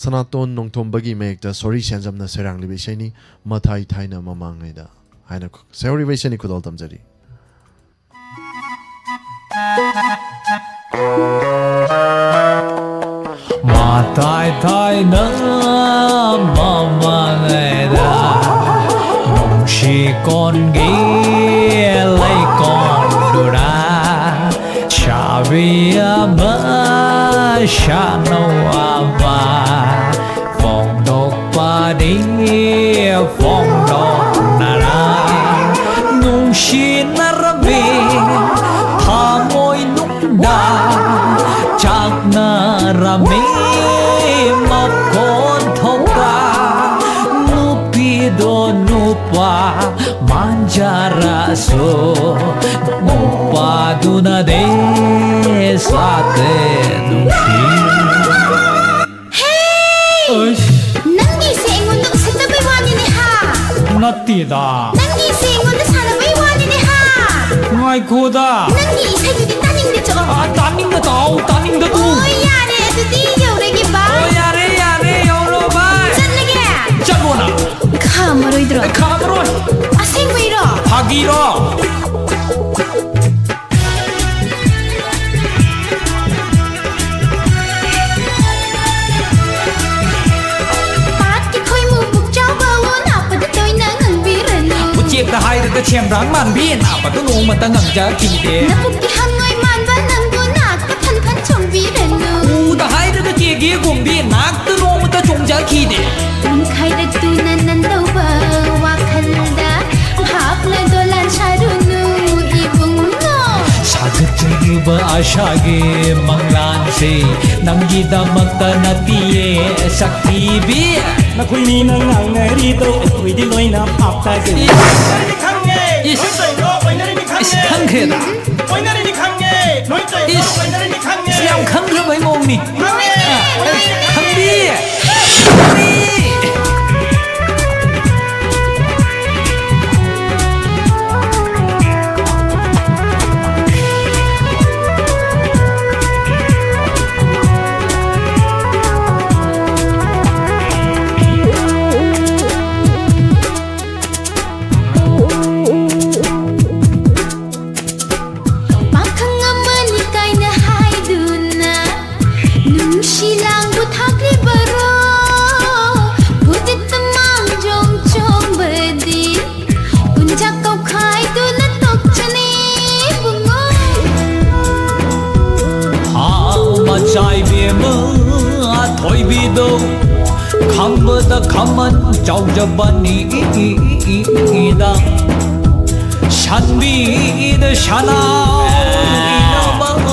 Sanaton Nongthombagi mekta sorry senjamna serang libaisai ni mathai thaina mamangai da haina sorry baisai ni khudol tamjari Matai thai na mama da nong shi con gi lai con dura chavia ma sha no ava phong dok pa di phong dok nara nong shi narabe tha moi nuk da chak na rame map kon thoka nupi do nupa manjara so nupa duna de sate nushi Hey! Nangi sa ingon do sa tabi wani ni ha! ꯅꯠꯇꯦꯗ ꯅꯪꯒꯤ ꯏꯁꯩꯉꯣꯟꯗ ꯁꯥꯟꯅꯕꯩ ꯋꯥꯅꯤꯅꯦ ꯍꯥ ꯉꯥꯏꯈꯣꯗ ꯅꯪꯒꯤ ꯏꯁꯩꯗꯨꯗꯤ ꯇꯥꯅꯤꯡꯗꯦ ꯆꯣ ꯇꯥꯅꯤꯡꯗ ꯇꯥꯎ ꯇꯥꯅꯤꯡꯗ two ꯍꯣꯏ ꯌꯥꯔꯦ ꯑꯗꯨꯗꯤ ꯌꯧꯔꯒꯦ ꯕꯥꯏ ꯌꯥꯔꯦ ꯌꯥꯔꯦ ꯌꯧꯔꯣ ꯕꯥꯏ ꯆꯠꯂꯒꯦ ꯆꯠꯂꯣꯅ ꯈꯥꯝꯃꯔꯣꯏꯗ꯭ꯔꯣ ꯈꯥꯃꯔꯣꯏ ꯑꯁꯦꯡꯕꯩꯔꯣ ꯐꯥꯒꯤꯔꯣ ꯄꯥꯠꯀꯤ ꯈꯣꯏꯃꯨ ꯄꯨꯛ ꯆꯥꯎꯕ ꯋꯣꯅꯥꯞꯄꯗ ꯇꯣꯏꯅ ꯉꯪꯕꯤꯔꯅꯨ ꯎꯆꯦꯛꯇ ꯍꯥꯏꯔꯒ ꯁꯦꯝꯕ꯭ꯔꯥꯡ ꯃꯥꯟꯕꯤ ꯅꯥꯕꯗꯨ ꯅꯣꯡꯃꯇ ꯉꯝꯖꯈꯤꯗꯦ ꯅꯄꯨꯛꯀꯤ ꯍꯪꯉꯣꯏ ꯃꯥꯟꯕ ꯅꯪꯕꯨ ꯅꯥꯛꯇ ꯐꯟ ꯐꯟ ꯆꯣꯡꯕꯤꯔꯅꯨ ꯎꯗ ꯍꯥꯏꯔꯒ ꯀꯦꯒꯦ ꯒꯨꯝꯕꯤ ꯅꯥꯛꯇ ꯅꯣꯡꯃꯇ ꯆꯣꯡꯖꯈꯤꯗꯦ ꯈꯥꯏꯔꯛꯇꯨꯅ ꯅꯟꯗꯧꯕ ꯋꯥꯈꯜꯗ ꯚꯥꯞꯅ ꯗꯣꯂꯥꯟ ꯁꯥꯔꯨꯅꯨ 이bungo 사그저기버 아샤게 망란세 남기다막다 나띠에 삭티비 나쿠이니는 앙내리도 우이디 노이나 밥다지 강해다 양 강그러면 몸이 강비 पाखंग अमनि कायना हायदुना नुंशिलांगबु थाग्रिबरो बुदित मांगजों चोंबदि Punja कौखायदुना तोकचने bungo 마차이비에무 토이비도 감보다 감만 자우자바니이다 샨비드 샤나 이나바고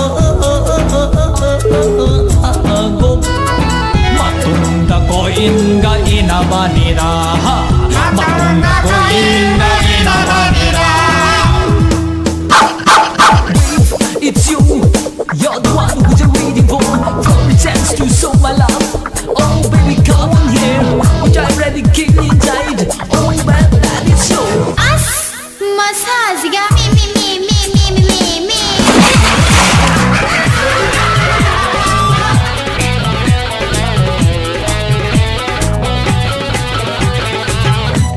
마뚱다 고인가 이나바니라 마뚱다 고인가 이나바니라 It's you, you're the one who's waiting for a chance to show my love. Oh baby, come on here, I'm ready to kick inside. Oh man, that is so. as masajiga mi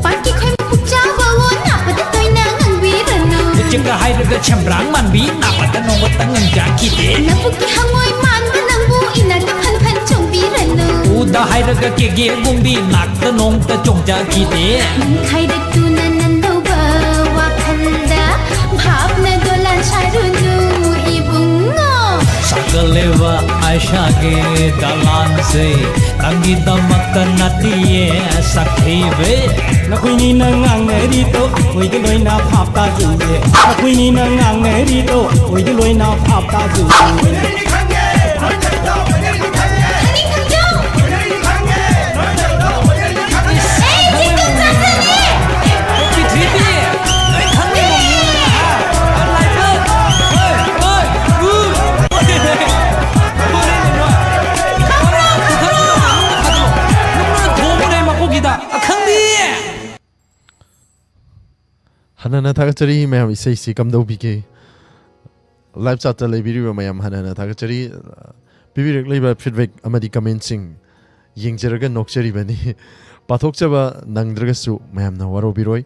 Paki khoi puk chawa wo na pada toina ngangbiranu Jengga hairaga chambrang manbi, napata nongwata nganjakide. Napuki hangoi manba nangbu inarga phan phan chongbiranu Uda hairaga kege gumbi, nakta nongta chongjakide. Khairatuna nandauba wakhalda bhavna dolan sarunu ibungo Sakaleva aishage dalan se, nangi damakta natiye sakhive. 나쿠이니는 앙내리도 우이디 노이나 밥다지 나쿠이니는 앙내리도 우이디 노이나 밥다지 Hani kamjo Hey jingle sasani Pithibi, noi khangni mongna, alai lo, oi, good. 도문에 막고기다, 강비. 하나나 다가짜리 매am 이세이시 감도비게 라이브 차트 레비리오 매am 하나나 다가짜리 비비릭 레이버 피드백 아마디 커멘팅 잉제르가 녹처리바니 파톡자바 낭드르가수 매am나 와로비로이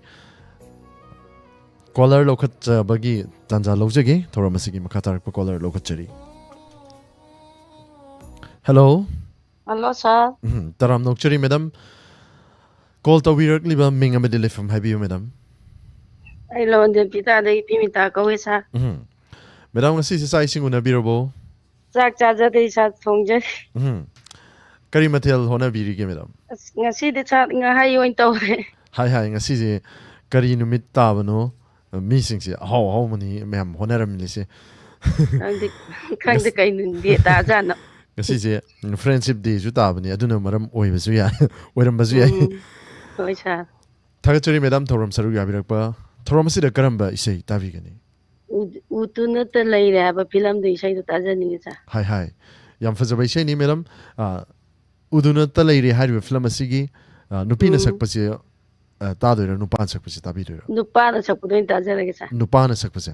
콜러 로컷자바기 단자 로제게 토라마시기 마카타르파 콜러 로컷처리 헬로 Hello, sir. ताराम नोक्चरी madam call तो वीरक लिबा मिंग अमे दिले from हैबियो madam I love the pita de pimita go with her. Madam ngasi se sai sing una birobo Jack Jaja de sat from Jet. kari mathel hona biri ge madam Ngasi de chat nga hai yoin to. hai hai ngasi je kari numit ta bano mi sing se haw haw mani ma'am hona ram li se Kang de kai nun de ta jana. ngasi je friendship day ju ta bani aduna maram oi basu ya oiram basu ya Oi sir. thagachari madam thoram saru ya birak pa thoram si da karamba isei ta bi gani Utu na ta lai ra ba film de sai ta jani sa. hai hai yam fazaba isei ni madam uduna ta lai ri hari film asigi nupi na sak pasi तादोइरा नुपान सकपसे ताबिदोइरा नुपाना सकपदोइन ताजरगे सा नुपाना सकपसे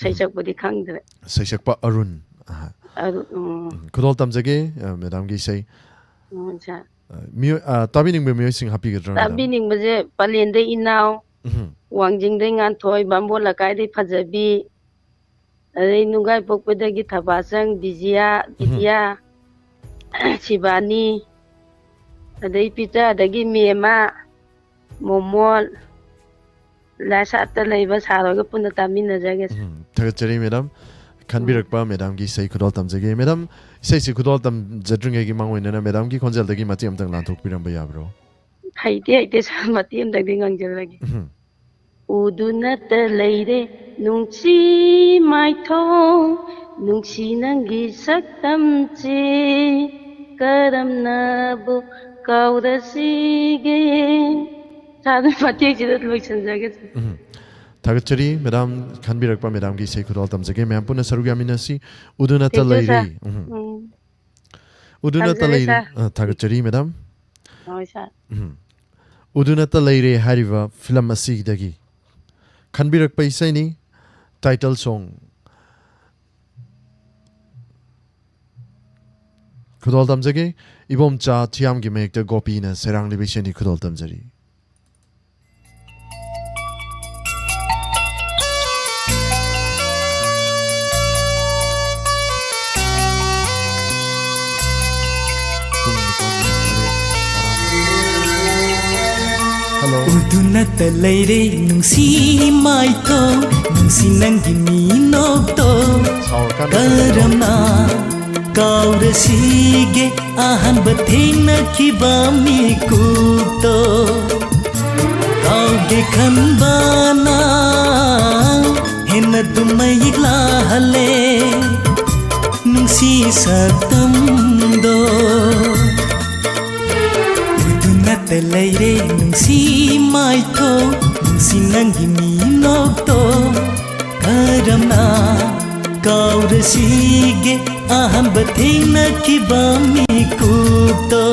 सैसकपदि खंगद्रे सैसकपा Arun खुदोल तमजगे madam की सही सा ताबिनिंग में सिंग हापीगद्रा ताबिनिंग बजे पलेंदे इनाव वांजिंगदे nganthoi bambo lakai phajabi adai nugai pokpedagi thabasang bijiya shibani adai pita adagi mema momol lasa ta leiba saroga punna tamina jage thagachari madam khanbirakpa madam ki sei khudol tamjage madam sei si khudol tam jadringe gi mangwena madam ki khonjal dagi mati amtang lanthok piramba yabro haite sa mati amtang ngangjal Udunata leire nungsi maithong nungsi nangi saktam che karam nabu kaurasige sadhu mati jidat loisan jage thagachari madam khanbirakpa madam ki sei khudol tamjage ma'am puna sarugaminasi udunata leire udunata leire thagachari madam udunata leire hariva film asigdagi Khanbirak paisai ni title song Khudol tamjage ibom cha thiam gi mek ta gopi na serang libishani khudol tamjari Udunata leire nungsi maito nungsi nangi minokto karamna kaurasige ahan bathena kibami kuto kauge khanbana hena tumai lahale nungsi satamdo Udunata leire nungsi maito nungsi nangi minokto karamna kaurasige ahan bathena kibami kuto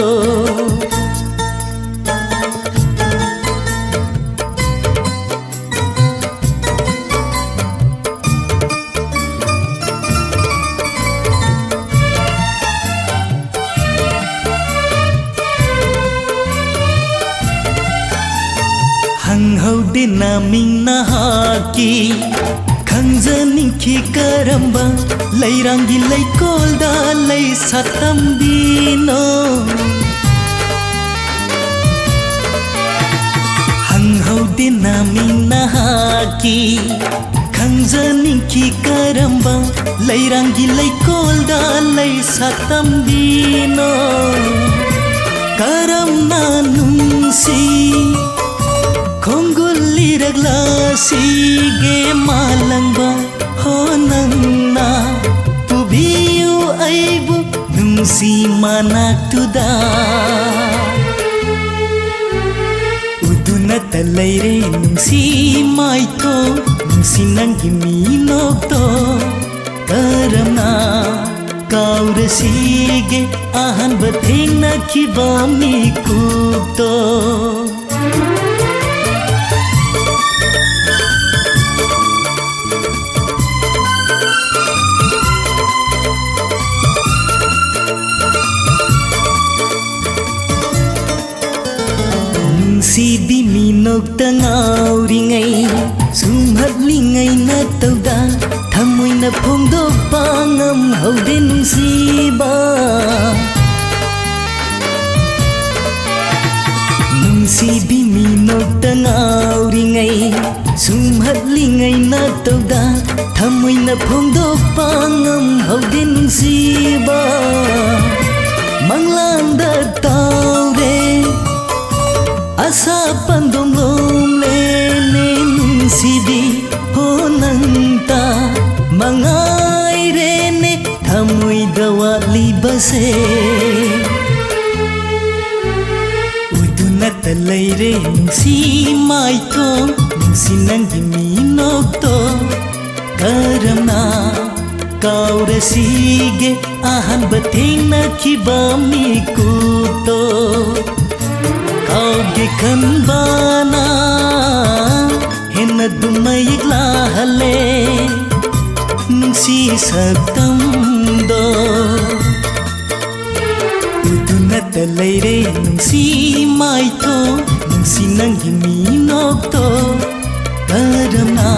Hanghaude naming nahaki khangjaninki karamba lairangi laikolda lai satambino Hanghaude naming nahaki khangjaninki karamba lairangi laikolda lai satambino karamna nungsi Khongulli ragla sige malangba honangna pubiyu aibu nungsi manak tuda Udunata leire nungsi maito nungsi nangi minokto karamna kaurasige ahan bathena kibami kuto Sibi minok tangauringai sumhatlingai na tauda thamoi na phongdo pangam hauden siba Sibi minok tangauringai sumhatlingai na tauda thamoi na phongdo pangam hauden siba Manglanda taure Asa pandong lom lene sibi honanta mangai rene thamoi dawali base Udunata leire nungsi maito nungsi nangi minokto karamna kaurasige ahan bathena kibami kuto काउगे खनबाना हेन दुमैला हले नुंसी सक्तमदो उदुनत लैरे नुंसी mytho नुंसी नंगी मीनोक्तो करमना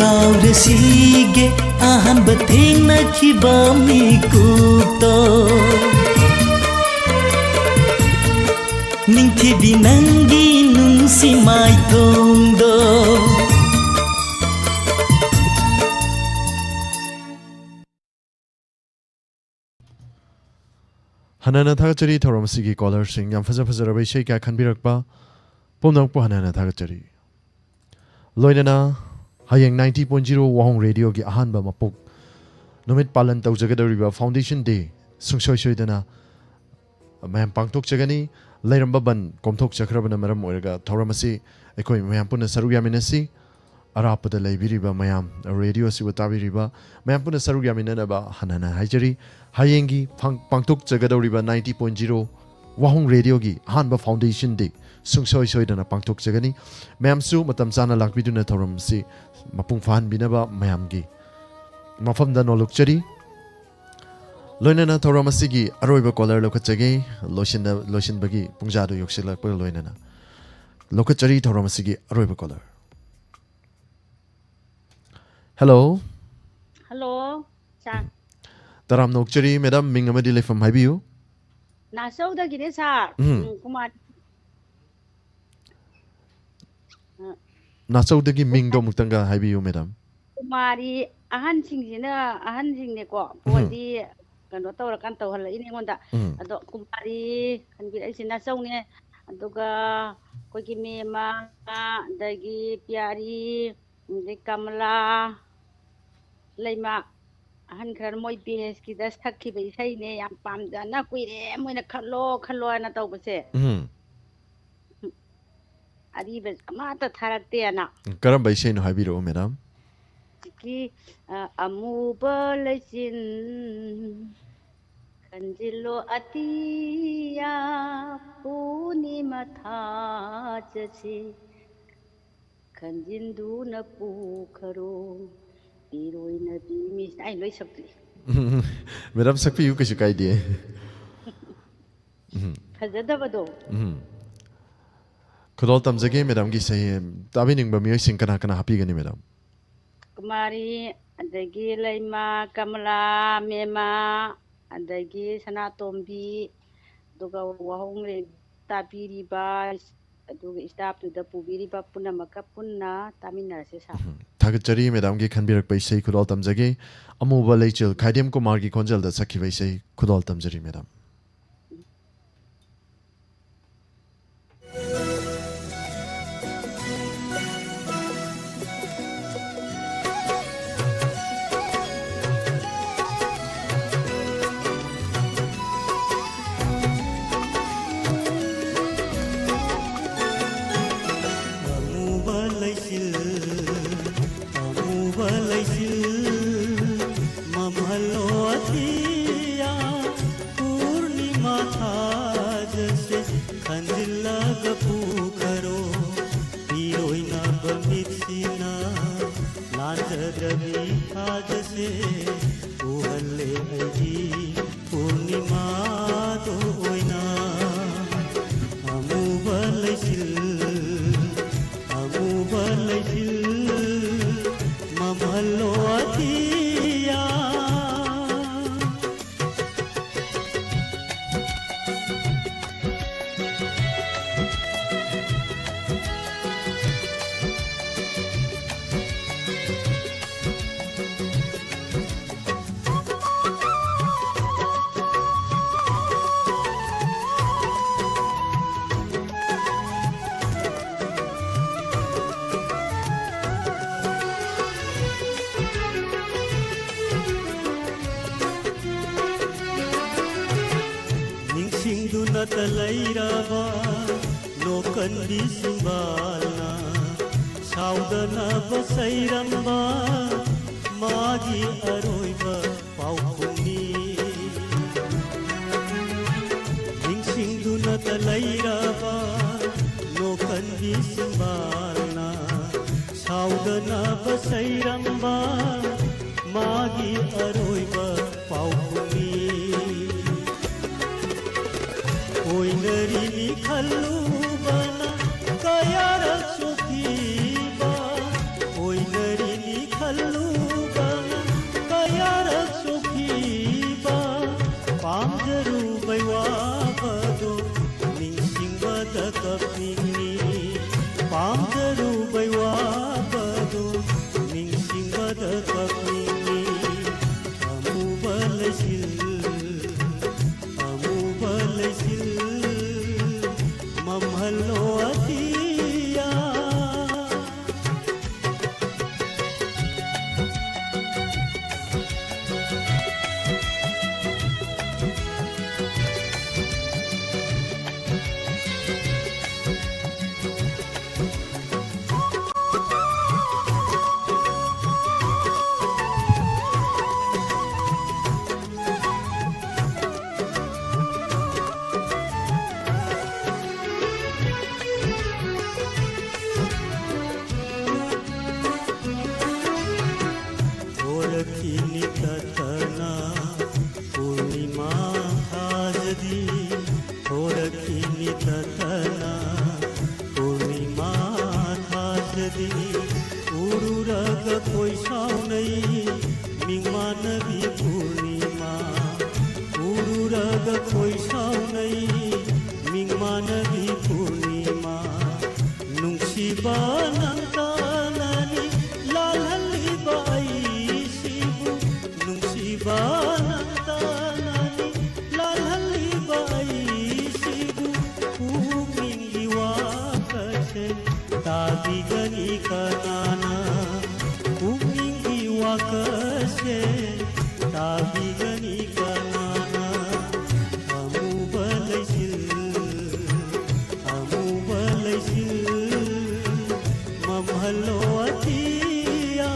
काउरसीगे आहन बथेंग नखिबा मिकुतो Ningtibi nangi nungsi mai tongdo Hanana thagachari thoramsigi caller sing yam fazarabai shei ka khanbirakpa pomnang po hanana thagachari Loinana hayeng 90.0 wahong radio gi ahanba mapok numit palan tawjagadariba foundation day sungsoi soidana mayam pangtok chagani Lairamba ban komthok chakrabana maram oiraga thoramasi ekoi mayam puna saru yaminasi arapada laibiriba mayam radio si watabiriba mayam puna saru yaminana ba hanana haijari hayengi pangtok chagadoriba 90.0 wahong radio gi hanba foundation day sungsoi soidana pangtok chagani mayam su matam chana lakbiduna thoramasi mapung fan binaba mayam gi mafamda nolukchari Loinana thoramasigi aroiba caller lokachage loishin bagi pungjado yoksila par loinana lokachari thoramasigi aroiba caller Hello Hello sir Taram nokchari madam ming amadi lefam haibiu Na sau da gine sir Kumar Nasaudagi ming do muktanga haibiu madam Kumari ahan singne ko podi kano tawrakan tawhala ini ngonda ado kumari kanbir ai sina saune aduga kogi mema dagi piari de kamla leima ahan khar moi bs ki das thakki bai sai ne yam pam jana kuire moina khallo na tawbase ari be amata tharakte ana karam bai sei no haibiro madam ki amuba lejin kanjilo atiya puni mathajasi kanjindu na pukharo piroi na bimi ai loi sakti madam sakpi yu kashi kai die khajadabado Khodol tamjage madam gi sei tabining ba mioi sing kana happy gani madam Kumari adagi laima kamla mema adagi sanatombi duga wahong re tabiriba aduga staff tu da pubiriba punna maka punna tamina se sa Thagachari madam gi khanbirak pai sei khudol tamjage amuba leichel khaidem kumar gi konjal da sakhi bai sei khudol tamjari madam Talairaba lokandi simbalna saudana basairamba magi aroiba paukuni singduna talairaba बसैरम्बा मागी अरोइबा पाउकुमी ओइनरिनी खल्लुबना कयारक सोखीबा ओइनरिनी खल्लुबना कयारक सोखीबा पामजरु बैवाबदो निंसिंबदा कपिनी पामजरु बैवाबदो निंसिंबदा कपिनी अमुबलसिल ममहलो अतिया ओळखीनी ततना पूर्णिमा खाजदी ओळखीनी ततना पूर्णिमा खाजदी उरुरग कोइसाउनै मिंगमानबी पूर्णिमा उरुरग कोइसाउनै मिंगमानबी पूर्णिमा नुंसिबा नंतानानि लालहल्लिबा आइसिबु नुंसिबा नंतानानि लालहल्लिबा आइसिबु उमिंगी वाकसे तादिगनि कनाना उमिंगी वाकसे तादिगनि कनाना अमुबलसिल ममहलो अतिया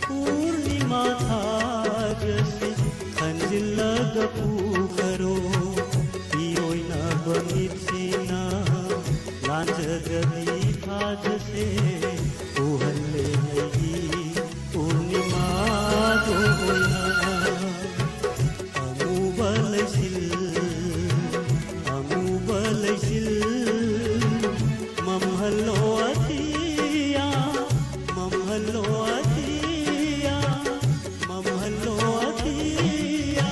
पूर्णिमा थाजसे खंजिलग पूकरो पिरोइना बमिtsiना लांजगदी थाजसे उहल्ले नगी पूर्णिमा दोइना अमुबलसिल ममहलो Atiya ममहलो Atiya ममहलो Atiya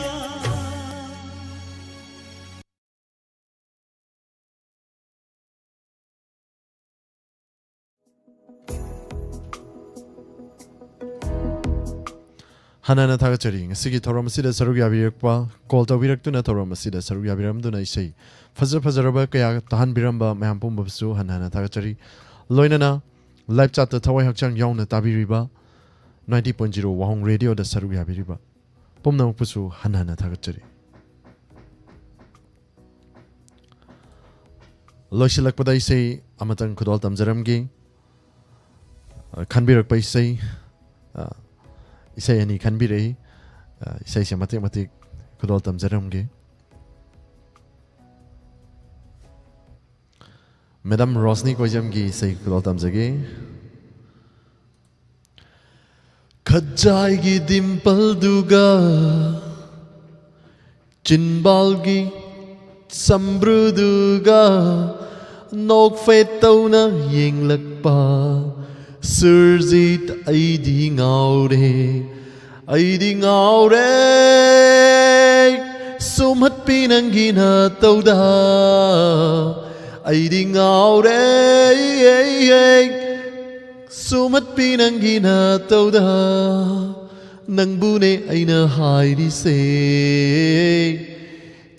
Hanana Tagachari, Sigi Toram Sida Saruyabirakwa, called a Virakuna Toram Sida Saruyabiram Dunasai, Fazer Fazaraba Kaya, Tahan Biramba, Mampum Babsu, Hanana Tagachari, Loinana, Live Chat the Tawai Hakchang Yauna Tabiriba, 90.0 WAHONG Radio, the Saruyabiriba, Pumna Pusu, Hanana Tagachari. Loishilak Padai say, Amatan Kudaltam Zaramgi, Kanbirak by say, Isay ani kanbirei isay siya matik kudoltam zaramge Madam Rosni ko jamgi isay kudoltam zage Khajai gi dimpal duga Chinbalgi sambruduga Nok fetauna yeng lakpa Surzit aidi ngaure Sumat pinanggina tauda Aidi ngaure Sumat pinanggina tauda Nang bune aina hairi se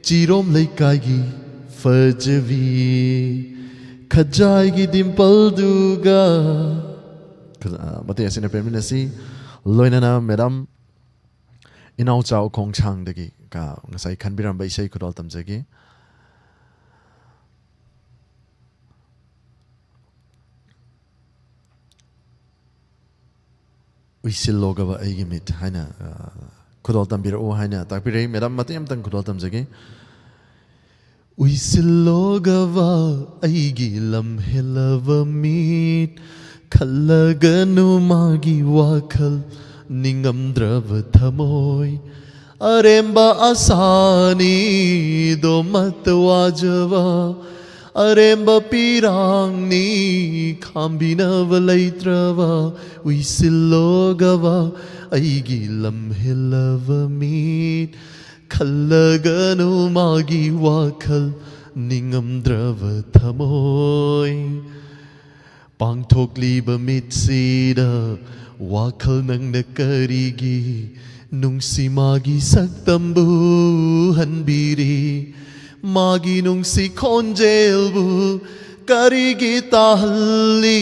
Chirom laikagi fajavi Khajai dimpal duga Mati asin peminasi loinana madam inau chao khong chang dagi ka ngasai khanbiram bai sai kudol tamjagi uisil logaba aigi mit haina kudol tambira o haina takpirei madam mati am tang kudol tamjagi uisil logaba aigi lam helava mit खल्लगनु मागी वाखल निंगमद्रव थमोय अरेंबा आसानी दो मत वाजवा अरेंबा पीरांगनी खांबिनव लैत्रवा उइसिलोगवा अईगी लम्हिलव मीत खल्लगनु मागी वाखल निंगमद्रव थमोय पांथोकलीब मित्सीदा वाखल नंग करीगी नुंसी मागी सक्तंबु हनबीरी मागी नुंसी खोंजेलबु करीगी ताहली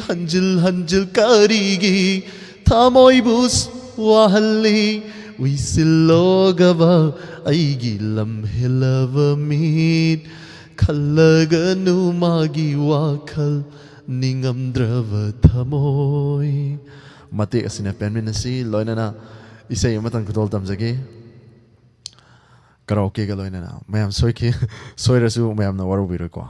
हंजिल हंजिल करीगी थामोइबुस वाहली विसिलोगवा अईगी लम्हिलव मीत खल्लगनु मागी वाखल निंगमद्रव थमोय मते असिना पेनमिनसी लोइनना इसे मतन खुदोल तमजगे कराओके गा लोइनना मयाम सोइके सोइरसु मयामना वारोबिरको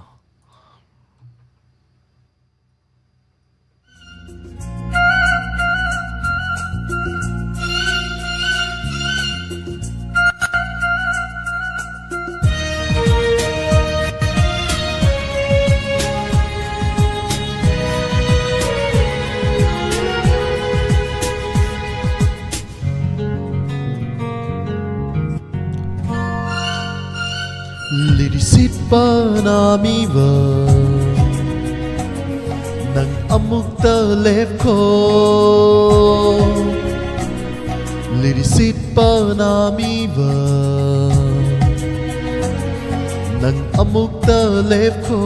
Lirisit panamiva nang amuk talep ko Lirisit panamiva nang amuk talep ko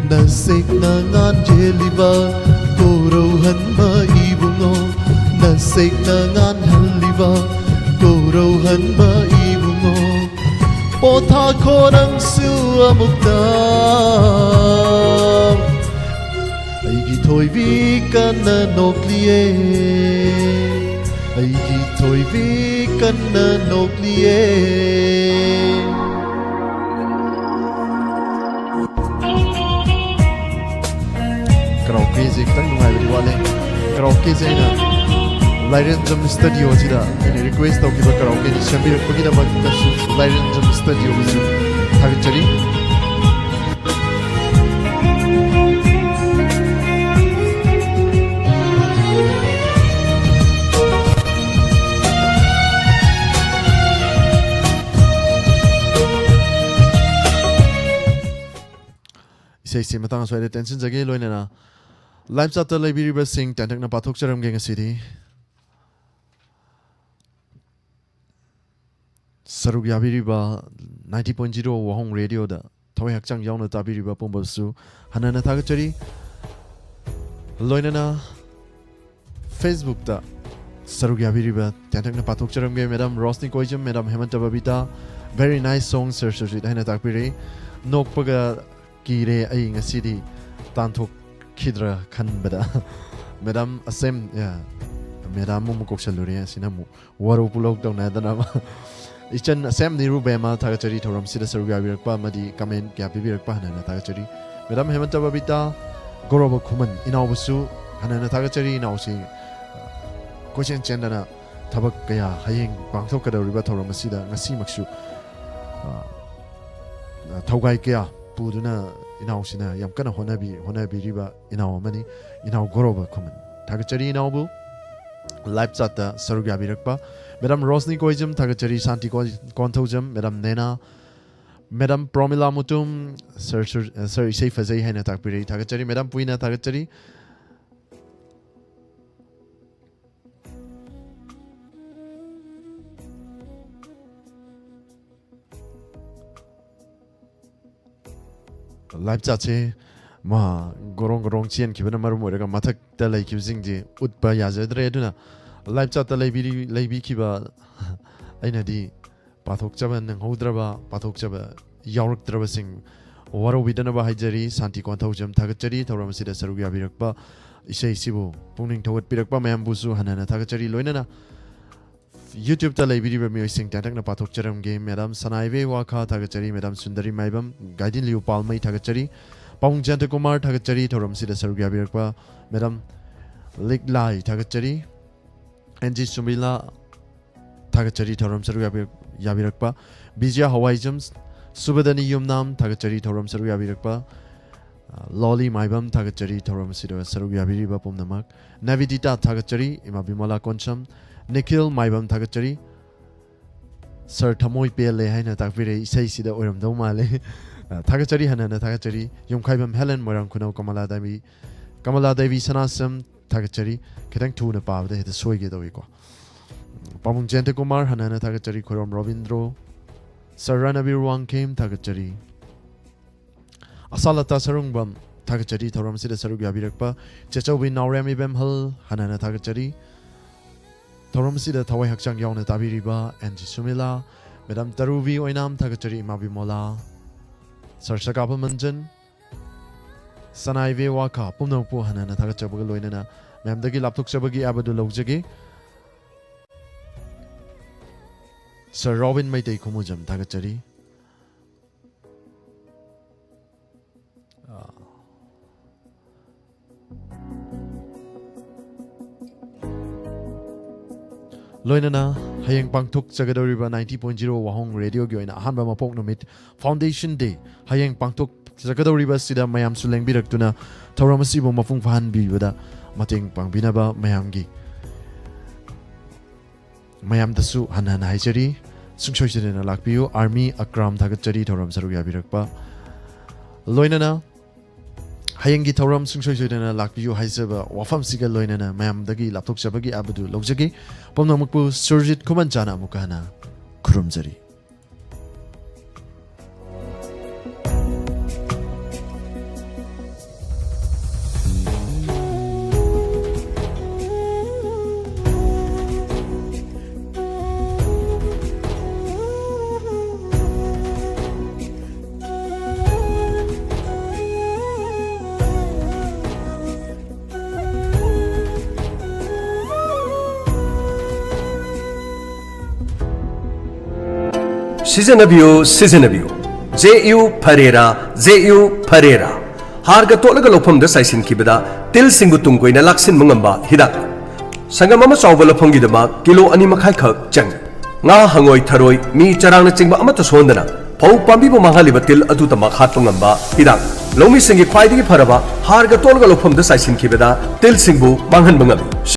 Nasik nangan jeliba Kuruhan maibungo Nasik nangan haliba Kuruhan maibungo Pota korang suamukta Aigi toy vikan na nokliye Aigi toy vikan na nokliye Karaoke zik tang nungai bari wale Karaoke zaina Lairen Jam Studio sida Ini request tau kiba karaoke ni Shambir pagi nama tasu Lairen Jam Studio busu Thagin chari Isi matang aswai tension jage loina na live chata library ba sing tantak na pathok charam ge ngasidi saruk yabiri ba 90.0 wahong radio da thawai hakchang yauna tabiri ba pombasu hanana thagachari loina na Facebook da saruk yabiri ba tantak na pathok charam ge madam Rosni Koijam madam Hemanta Babita very nice song sir sir hana takpiri nokpaga Kire ay ngasidi tantok kidra kanbada madam asem ya madam mo mukok saluri sinamu waro pulok daw na dana ichan asem ni rubema thagachari thoram sida saruga birakpa madi comment kya bibirakpa hana thagachari madam Hemanta Babita goroba khuman inawbusu hana thagachari inawsi question chendana thabak kaya hayeng pangthok kadawriba thoram sida ngasi maksu thaugai kya Puduna inausina yam kana honabi riba inaw mani inaw goroba kuman thagachari inawbu live chata saruga birakpa madam Rosni Koijam thagachari Santi Konthojam madam Nena madam Promila Mutum sir isai fazai haina takpiri thagachari madam Puina thagachari live chat che ma gorong chien kibana marum orega mathak ta lai kibjing ji utpa yazadre aduna live chat ta laibi kiba aina di pathok chaba nang hodraba pathok chaba yaurak draba sing waro bidana ba haijari Santi Konthojam thagachari thoram sida sarugya birakpa isai sibu pungning thawat birakpa mayam busu hanana thagachari loinana YouTube ta library ba mi sing tantak na pathok charam ge madam Sanaive Wakha thagachari madam Sundari Maibam Gaidin Liu Palmai thagachari Pong Janta Kumar Thagachari Thoram Sida Sarugya Birakpa Madam Lik Lai Thagachari NG Sumila Thagachari Thoram Sarugya Yabirakpa Bijya Hawaii Jams Subadani Yumnam Thagachari Thoram Sarugya Birakpa Loli Maibam Thagachari Thoram Sida Sarugya Biriba Pomnamak Navidita Thagachari Imabimola Koncham Nikhil Maibam Thagachari Sir Tamoy Pele Haina Takvire Isai Sida Oram Domale Thagachari Hanana Thagachari Yumkaibam Helen Moram Kuno Kamala Devi Sanasam Thagachari Ketang Tuna Pav the Soige Doviko Pamung Janta Kumar Hanana Thagachari Koram Rovindro Sir Ranabir Wang came Thagachari Asalata Sarungbam Thagachari Thoram Sida Sarugya Birakpa Chechobi Naurami Bemhal Hanana Thagachari Thoram Sida Tawai Hakchang Yauna Tabiriba and Sumila Madam Taruvi Oinam Thagachari Mabimola Sir Sakapa Manjan Sanai Ve Waka Pumno Puhanana Thagachabuloinana Mamdagi Laptuk Sabagi Abadu Lojagi Sir Robin Maite Kumujam Thagachari Loinana Hayang Pangtuk Sagadoriba 90.0 Wahong Radio Gyoina Hanba Mapok Numit Foundation Day Hayang Pangtuk Sagadoriba Sida Mayam Suleng Biraktuna Tauramasibo Mafung Fahan Bibada Mating Pangbinaba Mayamgi Mayam Dasu Hanan Haijari Sungshoshina Lakpiu Army Akram Thagachari Tauram Sarugya Birakpa Loinana Hayangi Tauram Sungshoshina Lakpiu Haizaba Wafam Siga Loinana Mayam Dagi Laptok Sabagi Abadu Lojagi Pomnamakpu Surjit Kumanjana Mukana Kurumzari Seasonabio J.U. Pereira Harga Tolaga Lopum the Saisin Kibida Til Singutung Gwina Laksin Mungamba Hidak Sangamama Savala Pongidama Kilo Animakai Kirk Jang Nga Hangoi Taroi Mi Charang Chingba Amata Sondana Pau Pambibo Mahalibatil Adutama Hatungamba Hidak Lomi Singi Kwaidi Paraba Harga Tolaga Lopum the Saisin Kibida Til Singbu Banghan Bangabi